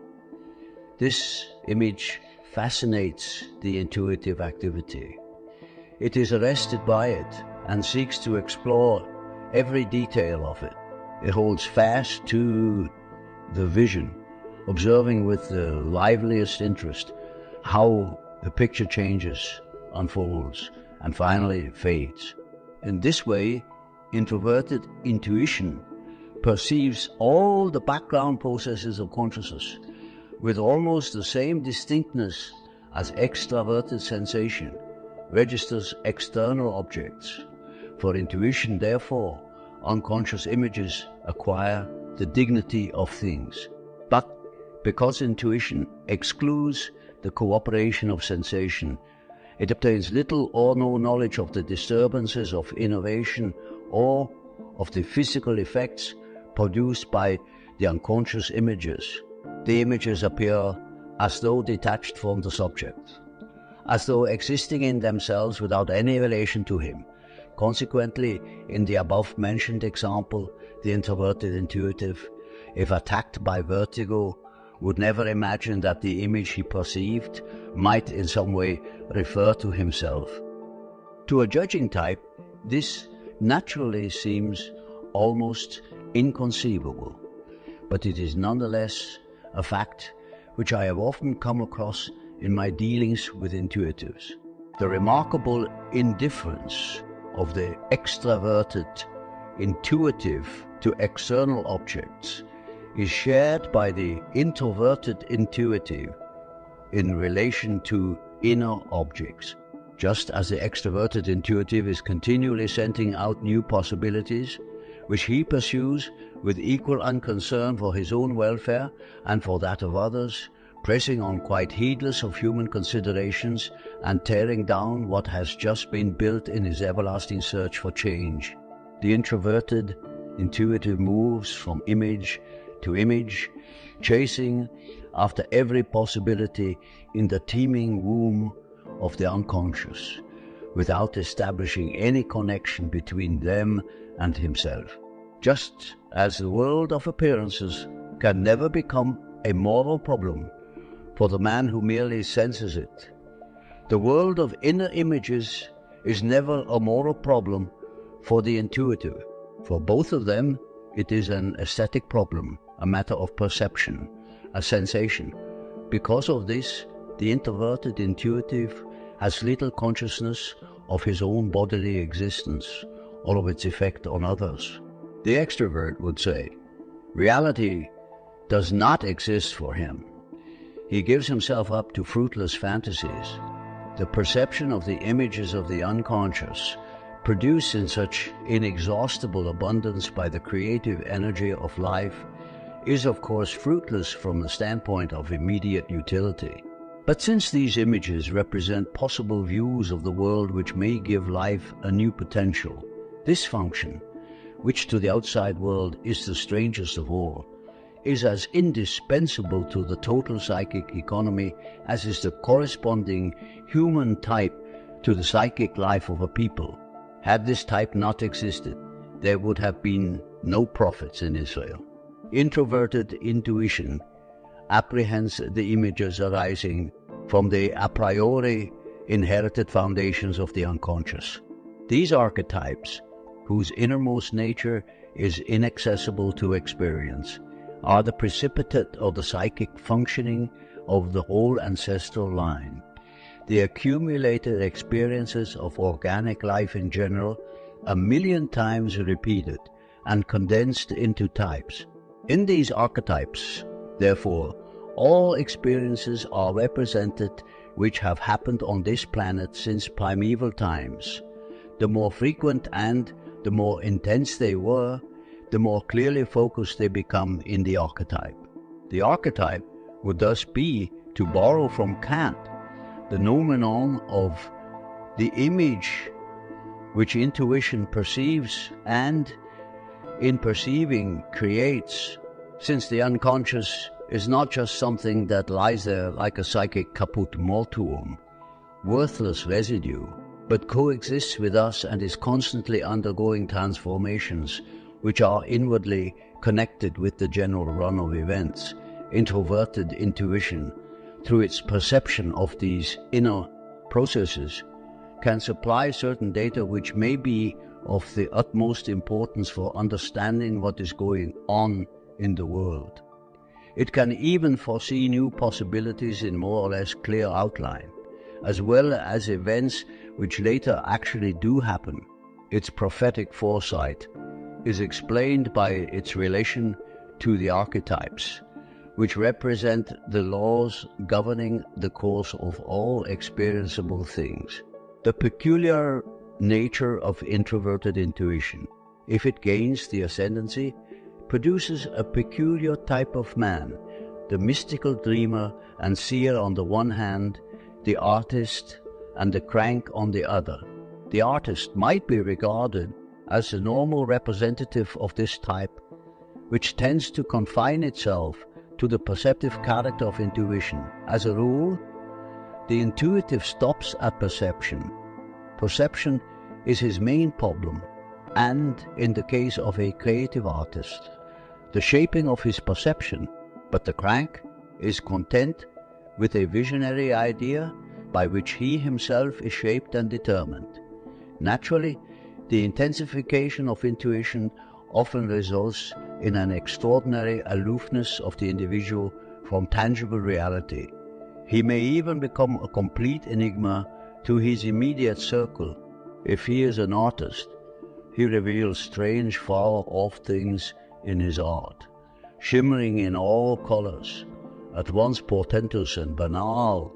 This image fascinates the intuitive activity. It is arrested by it and seeks to explore every detail of it. It holds fast to the vision, observing with the liveliest interest how the picture changes, unfolds, and finally fades. In this way, introverted intuition perceives all the background processes of consciousness with almost the same distinctness as extraverted sensation registers external objects. For intuition, therefore, unconscious images acquire the dignity of things. But because intuition excludes the cooperation of sensation, it obtains little or no knowledge of the disturbances of innovation or of the physical effects produced by the unconscious images. The images appear as though detached from the subject, as though existing in themselves without any relation to him. Consequently, in the above-mentioned example, the introverted intuitive, if attacked by vertigo, would never imagine that the image he perceived might in some way refer to himself. To a judging type, this naturally seems almost inconceivable, but it is nonetheless a fact which I have often come across in my dealings with intuitives. The remarkable indifference of the extraverted intuitive to external objects is shared by the introverted intuitive in relation to inner objects. Just as the extroverted intuitive is continually sending out new possibilities, which he pursues with equal unconcern for his own welfare and for that of others, pressing on quite heedless of human considerations and tearing down what has just been built in his everlasting search for change. The introverted intuitive moves from image to image, chasing after every possibility in the teeming womb of the unconscious, without establishing any connection between them and himself. Just as the world of appearances can never become a moral problem for the man who merely senses it, the world of inner images is never a moral problem for the intuitive. For both of them, it is an aesthetic problem, a matter of perception, a sensation. Because of this, the introverted intuitive has little consciousness of his own bodily existence or of its effect on others. The extrovert would say, reality does not exist for him. He gives himself up to fruitless fantasies. The perception of the images of the unconscious, produced in such inexhaustible abundance by the creative energy of life, is of course fruitless from the standpoint of immediate utility. But since these images represent possible views of the world which may give life a new potential, this function, which to the outside world is the strangest of all, is as indispensable to the total psychic economy as is the corresponding human type to the psychic life of a people. Had this type not existed, there would have been no prophets in Israel. Introverted intuition apprehends the images arising from the a priori inherited foundations of the unconscious. These archetypes, whose innermost nature is inaccessible to experience, are the precipitate of the psychic functioning of the whole ancestral line. The accumulated experiences of organic life in general, 1,000,000 times repeated and condensed into types. In these archetypes, therefore, all experiences are represented which have happened on this planet since primeval times. The more frequent and the more intense they were, the more clearly focused they become in the archetype. The archetype would thus be, to borrow from Kant, the noumenon of the image which intuition perceives and, in perceiving, creates, since the unconscious is not just something that lies there like a psychic caput mortuum, worthless residue, but coexists with us and is constantly undergoing transformations which are inwardly connected with the general run of events. Introverted intuition, through its perception of these inner processes, can supply certain data which may be of the utmost importance for understanding what is going on in the world. It can even foresee new possibilities in more or less clear outline, as well as events which later actually do happen. Its prophetic foresight is explained by its relation to the archetypes, which represent the laws governing the course of all experienceable things. The peculiar nature of introverted intuition, if it gains the ascendancy, produces a peculiar type of man, the mystical dreamer and seer on the one hand, the artist and the crank on the other. The artist might be regarded as the normal representative of this type, which tends to confine itself to the perceptive character of intuition. As a rule, the intuitive stops at perception. Perception is his main problem, and, in the case of a creative artist, the shaping of his perception, but the crank is content with a visionary idea by which he himself is shaped and determined. Naturally, the intensification of intuition often results in an extraordinary aloofness of the individual from tangible reality. He may even become a complete enigma to his immediate circle. If he is an artist, he reveals strange, far-off things in his art, shimmering in all colors, at once portentous and banal,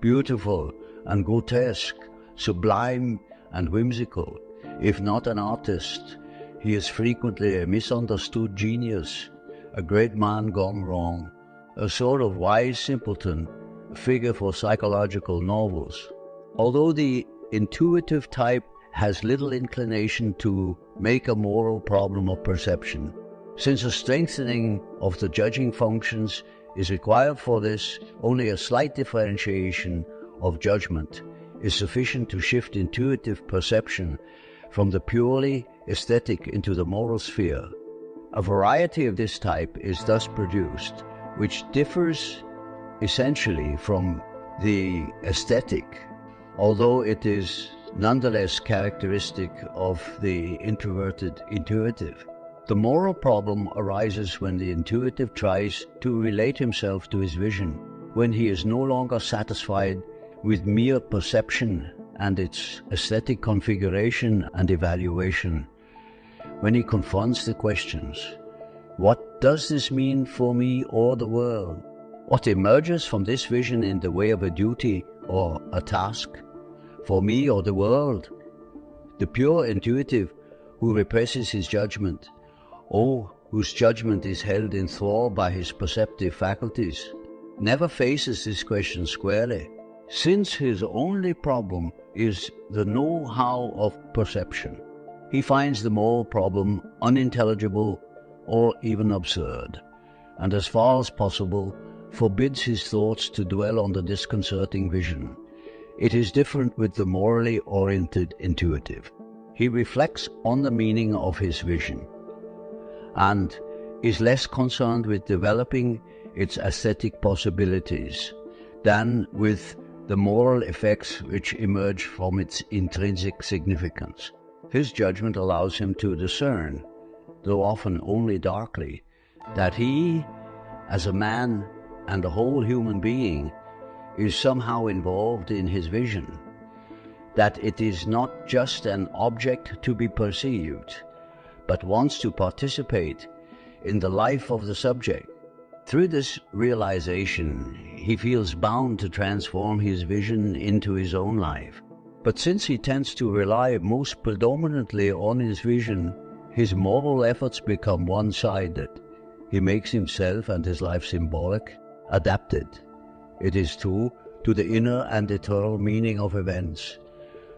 beautiful and grotesque, sublime and whimsical. If not an artist, he is frequently a misunderstood genius, a great man gone wrong, a sort of wise simpleton, a figure for psychological novels. Although the intuitive type has little inclination to make a moral problem of perception, since a strengthening of the judging functions is required for this, only a slight differentiation of judgment is sufficient to shift intuitive perception from the purely aesthetic into the moral sphere. A variety of this type is thus produced, which differs essentially from the aesthetic, although it is nonetheless characteristic of the introverted intuitive. The moral problem arises when the intuitive tries to relate himself to his vision, when he is no longer satisfied with mere perception and its aesthetic configuration and evaluation, when he confronts the questions, what does this mean for me or the world? What emerges from this vision in the way of a duty or a task? For me or the world? The pure intuitive who represses his judgment, or whose judgment is held in thrall by his perceptive faculties, never faces this question squarely, since his only problem is the know-how of perception. He finds the moral problem unintelligible or even absurd, and as far as possible forbids his thoughts to dwell on the disconcerting vision. It is different with the morally oriented intuitive. He reflects on the meaning of his vision and is less concerned with developing its aesthetic possibilities than with the moral effects which emerge from its intrinsic significance. His judgment allows him to discern, though often only darkly, that he, as a man and a whole human being, is somehow involved in his vision, that it is not just an object to be perceived, but wants to participate in the life of the subject. Through this realization, he feels bound to transform his vision into his own life. But since he tends to rely most predominantly on his vision, his moral efforts become one-sided. He makes himself and his life symbolic, adapted, it is true, to the inner and eternal meaning of events,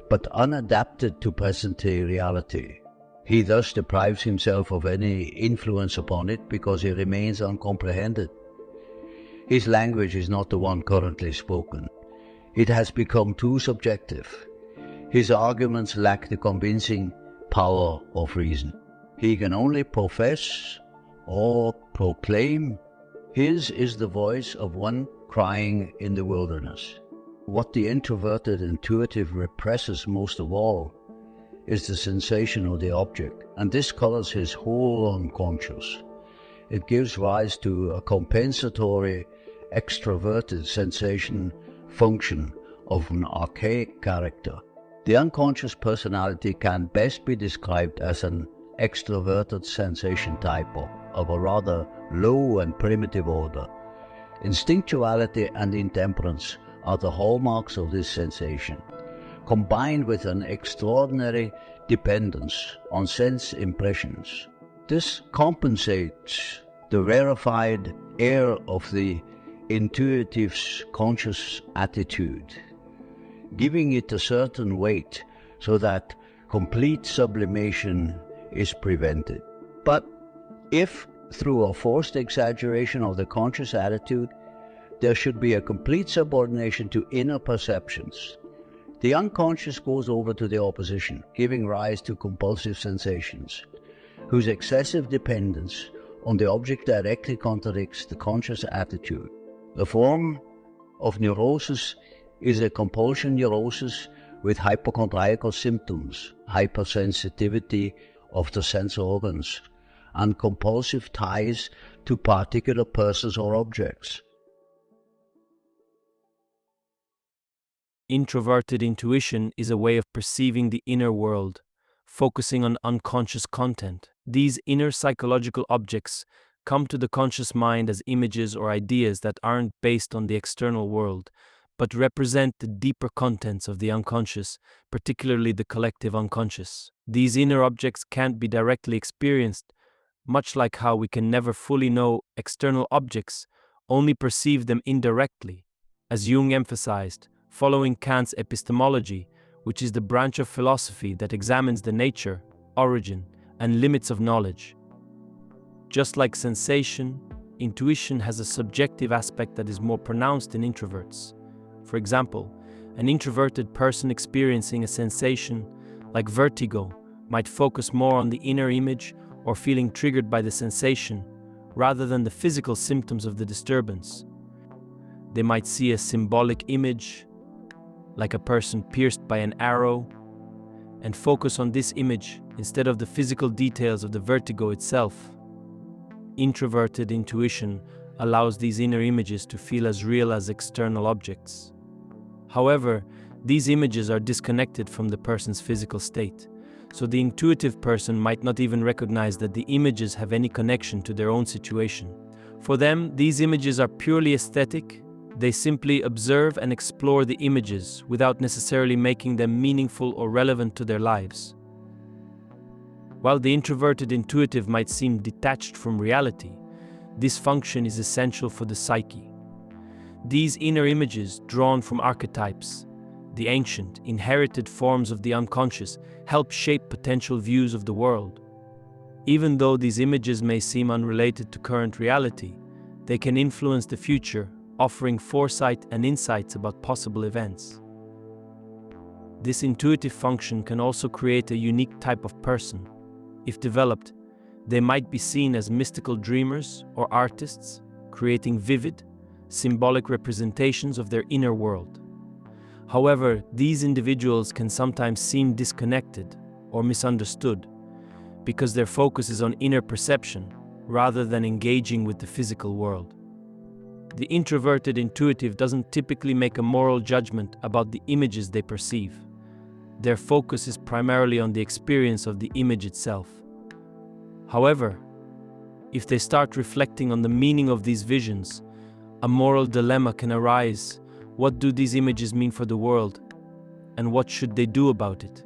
but unadapted to present-day reality. He thus deprives himself of any influence upon it because he remains uncomprehended. His language is not the one currently spoken. It has become too subjective. His arguments lack the convincing power of reason. He can only profess or proclaim. His is the voice of one crying in the wilderness. What the introverted intuitive represses most of all is the sensation of the object, and this colors his whole unconscious. It gives rise to a compensatory, extroverted sensation function of an archaic character. The unconscious personality can best be described as an extroverted sensation type of a rather low and primitive order. Instinctuality and intemperance are the hallmarks of this sensation, combined with an extraordinary dependence on sense impressions. This compensates the rarefied air of the intuitive's conscious attitude, giving it a certain weight so that complete sublimation is prevented. But if, through a forced exaggeration of the conscious attitude, there should be a complete subordination to inner perceptions, the unconscious goes over to the opposition, giving rise to compulsive sensations, whose excessive dependence on the object directly contradicts the conscious attitude. The form of neurosis is a compulsion neurosis with hypochondriacal symptoms, hypersensitivity, of the sense organs and compulsive ties to particular persons or objects. Introverted intuition is a way of perceiving the inner world, focusing on unconscious content. These inner psychological objects come to the conscious mind as images or ideas that aren't based on the external world, but represent the deeper contents of the unconscious, particularly the collective unconscious. These inner objects can't be directly experienced, much like how we can never fully know external objects, only perceive them indirectly. As Jung emphasized, following Kant's epistemology, which is the branch of philosophy that examines the nature, origin, and limits of knowledge. Just like sensation, intuition has a subjective aspect that is more pronounced in introverts. For example, an introverted person experiencing a sensation, like vertigo, might focus more on the inner image or feeling triggered by the sensation, rather than the physical symptoms of the disturbance. They might see a symbolic image, like a person pierced by an arrow, and focus on this image instead of the physical details of the vertigo itself. Introverted intuition allows these inner images to feel as real as external objects. However, these images are disconnected from the person's physical state, so the intuitive person might not even recognize that the images have any connection to their own situation. For them, these images are purely aesthetic. They simply observe and explore the images without necessarily making them meaningful or relevant to their lives. While the introverted intuitive might seem detached from reality, this function is essential for the psyche. These inner images, drawn from archetypes, the ancient, inherited forms of the unconscious, help shape potential views of the world. Even though these images may seem unrelated to current reality, they can influence the future, offering foresight and insights about possible events. This intuitive function can also create a unique type of person. If developed, they might be seen as mystical dreamers or artists, creating vivid, symbolic representations of their inner world. However, these individuals can sometimes seem disconnected or misunderstood because their focus is on inner perception rather than engaging with the physical world. The introverted intuitive doesn't typically make a moral judgment about the images they perceive. Their focus is primarily on the experience of the image itself. However, if they start reflecting on the meaning of these visions, a moral dilemma can arise. What do these images mean for the world? And what should they do about it?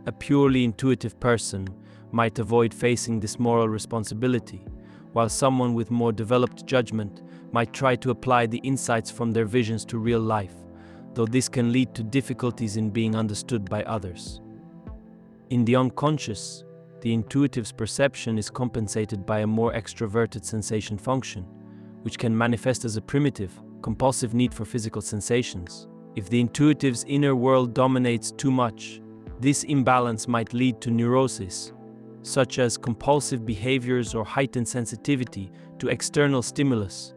A purely intuitive person might avoid facing this moral responsibility, while someone with more developed judgment might try to apply the insights from their visions to real life, though this can lead to difficulties in being understood by others. In the unconscious, the intuitive's perception is compensated by a more extroverted sensation function, which can manifest as a primitive, compulsive need for physical sensations. If the intuitive's inner world dominates too much, this imbalance might lead to neurosis, such as compulsive behaviors or heightened sensitivity to external stimulus.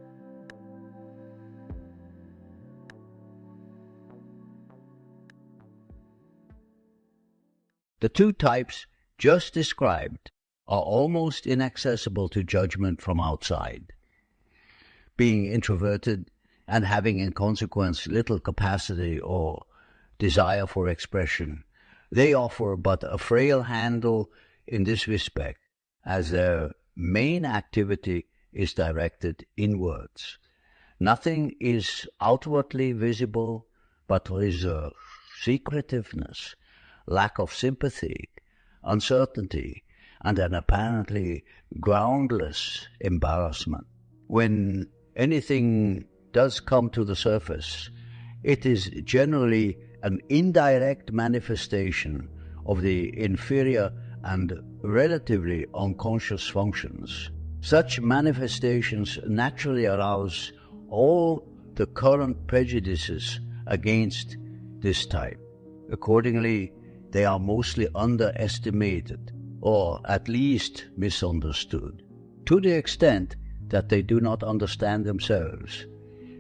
The two types just described are almost inaccessible to judgment from outside. Being introverted and having in consequence little capacity or desire for expression, they offer but a frail handle in this respect, as their main activity is directed inwards. Nothing is outwardly visible but reserve, secretiveness, lack of sympathy, uncertainty, and an apparently groundless embarrassment. When anything does come to the surface, it is generally an indirect manifestation of the inferior and relatively unconscious functions. Such manifestations naturally arouse all the current prejudices against this type. Accordingly, they are mostly underestimated, or at least misunderstood, to the extent that they do not understand themselves,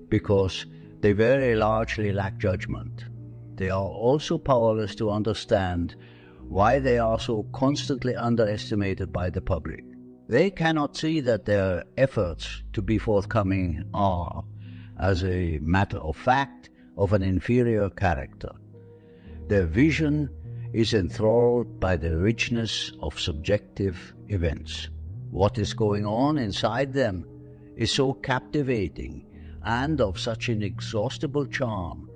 because they very largely lack judgment. They are also powerless to understand why they are so constantly underestimated by the public. They cannot see that their efforts to be forthcoming are, as a matter of fact, of an inferior character. Their vision is enthralled by the richness of subjective events. What is going on inside them is so captivating and of such inexhaustible charm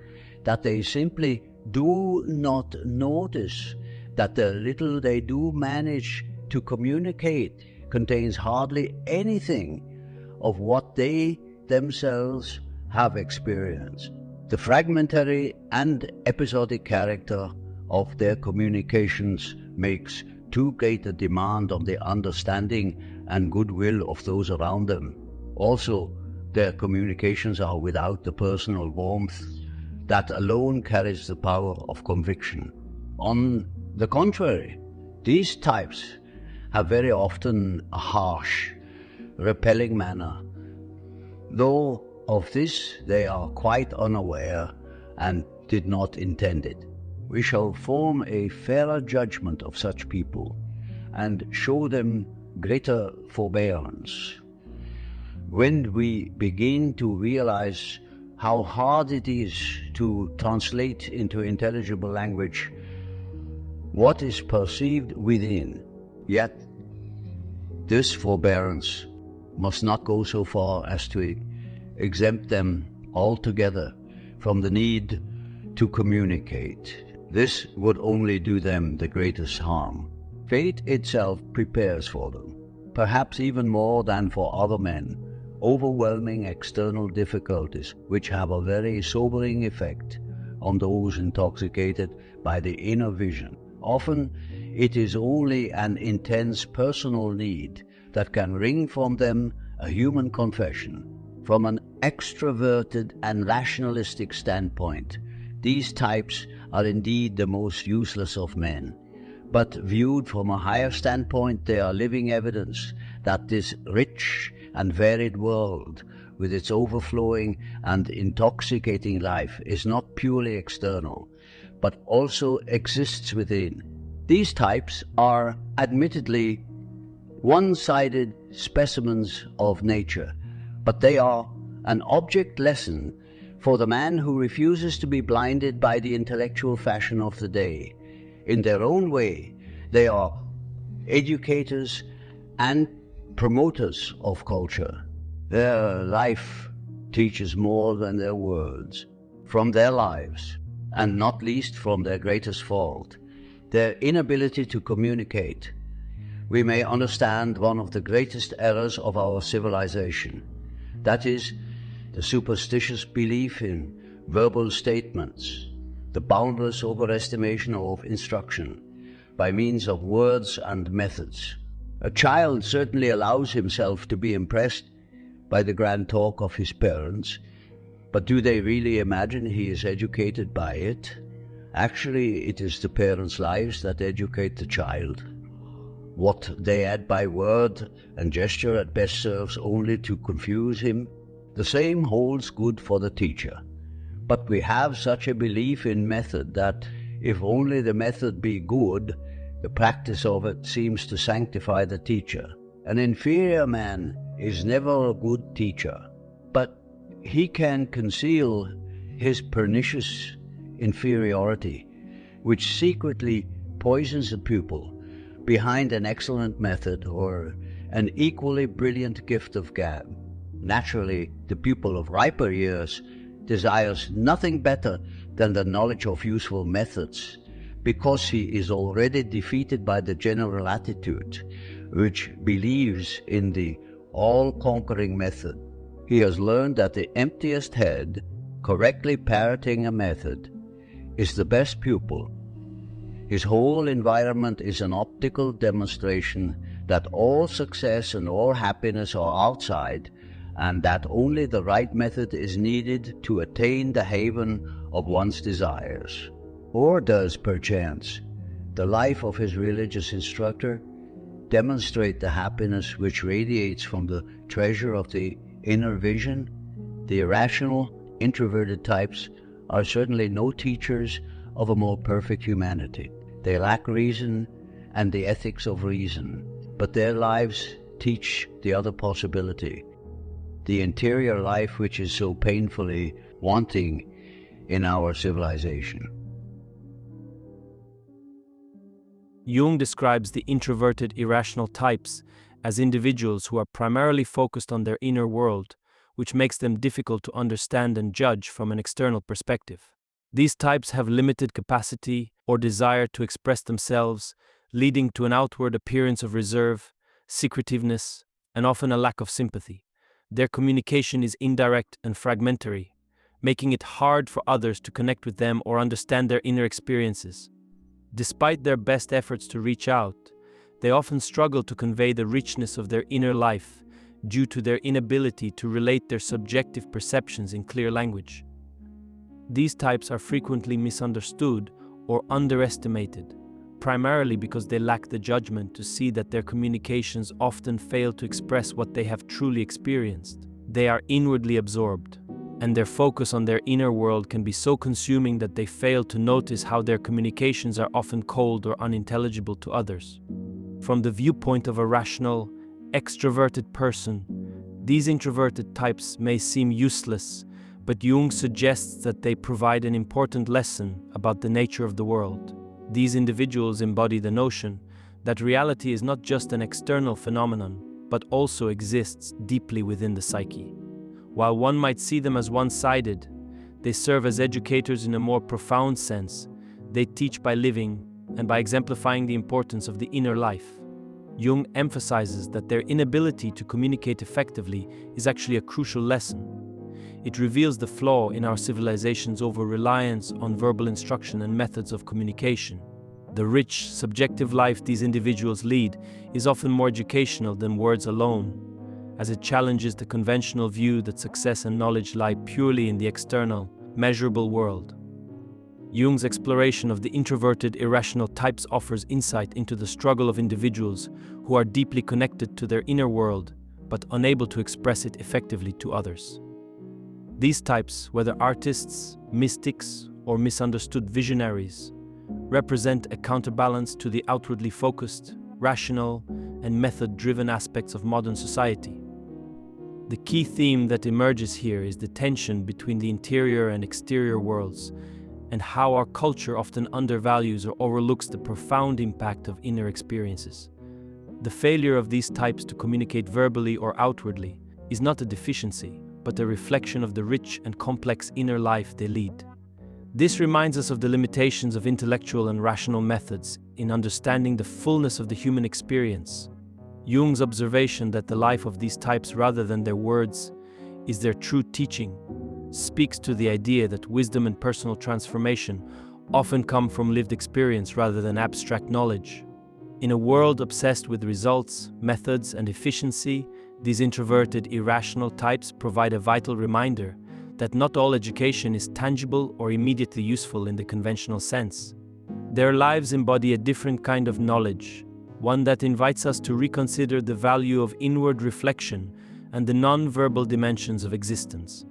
that they simply do not notice that the little they do manage to communicate contains hardly anything of what they themselves have experienced. The fragmentary and episodic character of their communications makes too great a demand on the understanding and goodwill of those around them. Also, their communications are without the personal warmth that alone carries the power of conviction. On the contrary, these types have very often a harsh, repelling manner, though of this they are quite unaware and did not intend it. We shall form a fairer judgment of such people and show them greater forbearance when we begin to realize how hard it is to translate into intelligible language what is perceived within. Yet this forbearance must not go so far as to exempt them altogether from the need to communicate. This would only do them the greatest harm. Fate itself prepares for them, perhaps even more than for other men, overwhelming external difficulties which have a very sobering effect on those intoxicated by the inner vision. Often it is only an intense personal need that can wring from them a human confession. From an extroverted and rationalistic standpoint, these types are indeed the most useless of men. But viewed from a higher standpoint, they are living evidence that this rich and varied world, with its overflowing and intoxicating life, is not purely external, but also exists within. These types are admittedly one-sided specimens of nature, but they are an object lesson for the man who refuses to be blinded by the intellectual fashion of the day. In their own way, they are educators and promoters of culture. Their life teaches more than their words. From their lives, and not least from their greatest fault, their inability to communicate, we may understand one of the greatest errors of our civilization. That is, the superstitious belief in verbal statements, the boundless overestimation of instruction by means of words and methods. A child certainly allows himself to be impressed by the grand talk of his parents, but do they really imagine he is educated by it? Actually, it is the parents' lives that educate the child. What they add by word and gesture at best serves only to confuse him. The same holds good for the teacher. But we have such a belief in method that if only the method be good, the practice of it seems to sanctify the teacher. An inferior man is never a good teacher, but he can conceal his pernicious inferiority, which secretly poisons the pupil, behind an excellent method or an equally brilliant gift of gab. Naturally, the pupil of riper years desires nothing better than the knowledge of useful methods, because he is already defeated by the general attitude, which believes in the all-conquering method. He has learned that the emptiest head, correctly parroting a method, is the best pupil. His whole environment is an optical demonstration that all success and all happiness are outside, and that only the right method is needed to attain the haven of one's desires. Or does, perchance, the life of his religious instructor demonstrate the happiness which radiates from the treasure of the inner vision? The irrational, introverted types are certainly no teachers of a more perfect humanity. They lack reason and the ethics of reason, but their lives teach the other possibility, the interior life which is so painfully wanting in our civilization. Jung describes the introverted irrational types as individuals who are primarily focused on their inner world, which makes them difficult to understand and judge from an external perspective. These types have limited capacity or desire to express themselves, leading to an outward appearance of reserve, secretiveness, and often a lack of sympathy. Their communication is indirect and fragmentary, making it hard for others to connect with them or understand their inner experiences. Despite their best efforts to reach out, they often struggle to convey the richness of their inner life due to their inability to relate their subjective perceptions in clear language. These types are frequently misunderstood or underestimated, primarily because they lack the judgment to see that their communications often fail to express what they have truly experienced. They are inwardly absorbed, and their focus on their inner world can be so consuming that they fail to notice how their communications are often cold or unintelligible to others. From the viewpoint of a rational, extroverted person, these introverted types may seem useless, but Jung suggests that they provide an important lesson about the nature of the world. These individuals embody the notion that reality is not just an external phenomenon, but also exists deeply within the psyche. While one might see them as one-sided, they serve as educators in a more profound sense. They teach by living and by exemplifying the importance of the inner life. Jung emphasizes that their inability to communicate effectively is actually a crucial lesson. It reveals the flaw in our civilization's over-reliance on verbal instruction and methods of communication. The rich, subjective life these individuals lead is often more educational than words alone, as it challenges the conventional view that success and knowledge lie purely in the external, measurable world. Jung's exploration of the introverted, irrational types offers insight into the struggle of individuals who are deeply connected to their inner world, but unable to express it effectively to others. These types, whether artists, mystics, or misunderstood visionaries, represent a counterbalance to the outwardly focused, rational, and method-driven aspects of modern society. The key theme that emerges here is the tension between the interior and exterior worlds, and how our culture often undervalues or overlooks the profound impact of inner experiences. The failure of these types to communicate verbally or outwardly is not a deficiency, but a reflection of the rich and complex inner life they lead. This reminds us of the limitations of intellectual and rational methods in understanding the fullness of the human experience. Jung's observation that the life of these types, rather than their words, is their true teaching, speaks to the idea that wisdom and personal transformation often come from lived experience rather than abstract knowledge. In a world obsessed with results, methods, and efficiency, these introverted, irrational types provide a vital reminder that not all education is tangible or immediately useful in the conventional sense. Their lives embody a different kind of knowledge, one that invites us to reconsider the value of inward reflection and the non-verbal dimensions of existence.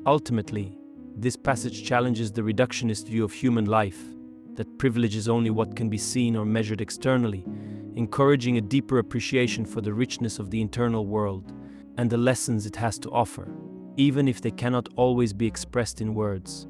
Ultimately, this passage challenges the reductionist view of human life, that privileges only what can be seen or measured externally, encouraging a deeper appreciation for the richness of the internal world and the lessons it has to offer, even if they cannot always be expressed in words.